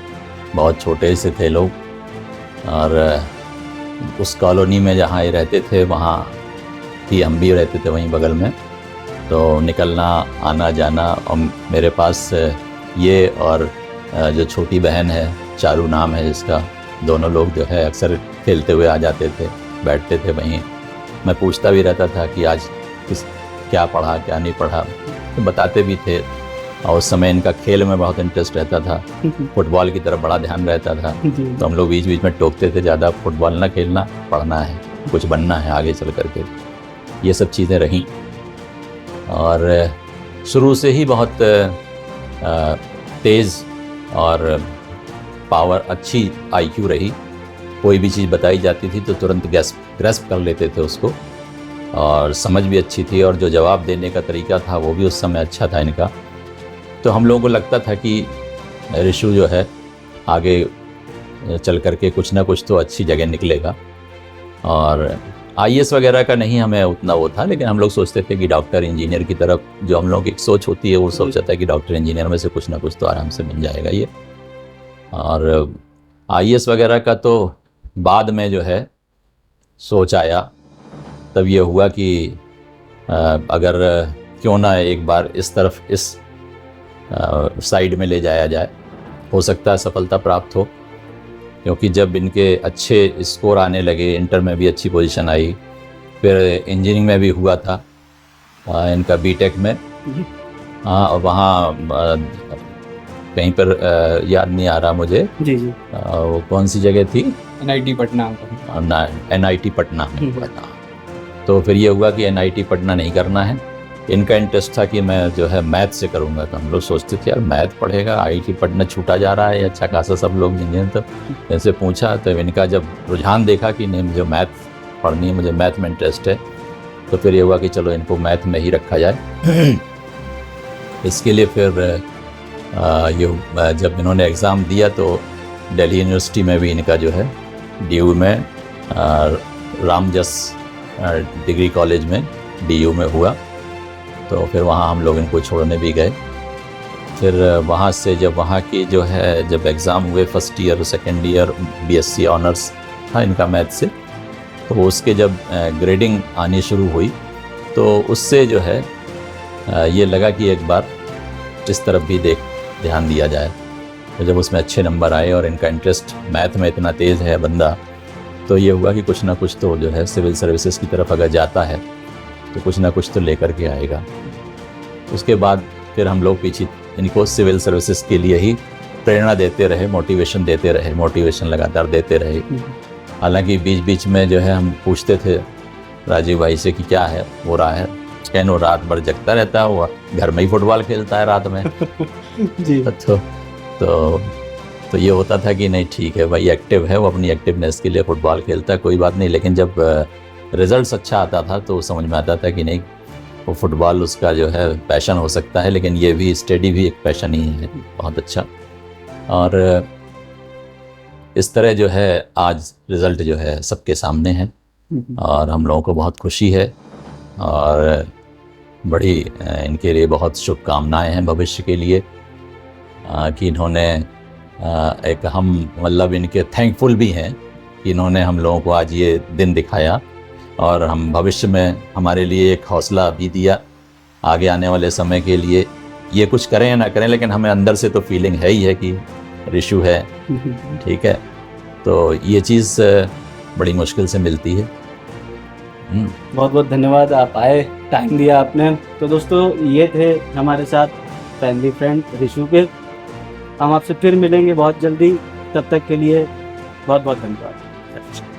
बहुत छोटे से थे लोग, और उस कॉलोनी में जहाँ ये रहते थे वहाँ ही हम भी रहते थे, वहीं बगल में। तो निकलना आना जाना, और मेरे पास ये और जो छोटी बहन है, चारू नाम है जिसका, दोनों लोग जो है अक्सर खेलते हुए आ जाते थे, बैठते थे वहीं। मैं पूछता भी रहता था कि आज क्या पढ़ा क्या नहीं पढ़ा, तो बताते भी थे। और उस समय इनका खेल में बहुत इंटरेस्ट रहता था, फुटबॉल की तरफ बड़ा ध्यान रहता था। तो हम लोग बीच बीच में टोकते थे, ज़्यादा फुटबॉल ना खेलना, पढ़ना है, कुछ बनना है आगे चल करके। ये सब चीज़ें रहीं, और शुरू से ही बहुत तेज़ और पावर अच्छी IQ रही। कोई भी चीज़ बताई जाती थी तो तुरंत ग्रेस्प कर लेते थे उसको, और समझ भी अच्छी थी, और जो जवाब देने का तरीका था वो भी उस समय अच्छा था इनका। तो हम लोगों को लगता था कि रिशु जो है आगे चल करके कुछ ना कुछ तो अच्छी जगह निकलेगा। और IAS वगैरह का नहीं हमें उतना वो था, लेकिन हम लोग सोचते थे कि डॉक्टर इंजीनियर की तरफ जो हम लोग की सोच होती है, वो सोचता था कि डॉक्टर इंजीनियर में से कुछ ना कुछ तो आराम से मिल जाएगा ये। और IAS वगैरह का तो बाद में जो है सोच आया, तब ये हुआ कि अगर क्यों ना एक बार इस तरफ, इस साइड में ले जाया जाए, हो सकता है सफलता प्राप्त हो। क्योंकि जब इनके अच्छे स्कोर आने लगे, इंटर में भी अच्छी पोजीशन आई, फिर इंजीनियरिंग में भी हुआ था इनका बीटेक में। हाँ, और वहाँ कहीं पर याद नहीं आ रहा मुझे जी जी, वो कौन सी जगह थी, NIT पटना। NIT पटना में हुआ था। तो फिर ये हुआ कि NIT पटना नहीं करना है। इनका इंटरेस्ट था कि मैं जो है मैथ से करूँगा। तो हम लोग सोचते थे यार मैथ पढ़ेगा, IIT पटना छूटा जा रहा है, अच्छा खासा सब लोग इंजीनियर। तो ऐसे पूछा, तो इनका जब रुझान देखा कि नहीं मुझे मैथ पढ़नी है, मुझे मैथ में इंटरेस्ट है, तो फिर ये हुआ कि चलो इनको मैथ में ही रखा जाए। इसके लिए फिर ये जब इन्होंने एग्ज़ाम दिया तो दिल्ली यूनिवर्सिटी में भी इनका जो है DU में, रामजस डिग्री कॉलेज में DU में हुआ। तो फिर वहाँ हम लोग इनको छोड़ने भी गए। फिर वहाँ से जब वहाँ की जो है जब एग्ज़ाम हुए first year second year BSc honours था इनका मैथ से, तो उसके जब ग्रेडिंग आनी शुरू हुई तो उससे जो है ये लगा कि एक बार इस तरफ भी ध्यान दिया जाए। तो जब उसमें अच्छे नंबर आए और इनका इंटरेस्ट मैथ में इतना तेज़ है बंदा, तो ये हुआ कि कुछ ना कुछ तो जो है सिविल सर्विसेज की तरफ अगर जाता है तो कुछ ना कुछ तो लेकर के आएगा। उसके बाद फिर हम लोग पीछे इनको सिविल सर्विसेज के लिए ही प्रेरणा देते रहे, मोटिवेशन लगातार देते रहे। हालांकि बीच बीच में जो है हम पूछते थे राजीव भाई से कि क्या है हो रहा है, कहने वो रात भर जगता रहता है, वो घर में ही फुटबॉल खेलता है रात में। जी। तो ये होता था कि नहीं ठीक है भाई, एक्टिव है वो, अपनी एक्टिवनेस के लिए फुटबॉल खेलता है, कोई बात नहीं। लेकिन जब रिजल्ट्स अच्छा आता था तो समझ में आता था कि नहीं, वो फुटबॉल उसका जो है पैशन हो सकता है, लेकिन ये भी स्टडी भी एक पैशन ही है बहुत अच्छा। और इस तरह जो है आज रिज़ल्ट जो है सबके सामने है और हम लोगों को बहुत खुशी है और बड़ी इनके लिए बहुत शुभकामनाएं हैं भविष्य के लिए कि इन्होंने एक हम मतलब इनके थैंकफुल भी हैं कि इन्होंने हम लोगों को आज ये दिन दिखाया और हम भविष्य में हमारे लिए एक हौसला भी दिया आगे आने वाले समय के लिए। ये कुछ करें या ना करें, लेकिन हमें अंदर से तो फीलिंग है ही है कि रिशु है, ठीक है। तो ये चीज़ बड़ी मुश्किल से मिलती है। बहुत बहुत धन्यवाद, आप आए, टाइम दिया आपने। तो दोस्तों ये थे हमारे साथ फैमिली फ्रेंड रिशु के। हम आपसे फिर मिलेंगे बहुत जल्दी, तब तक के लिए बहुत बहुत धन्यवाद।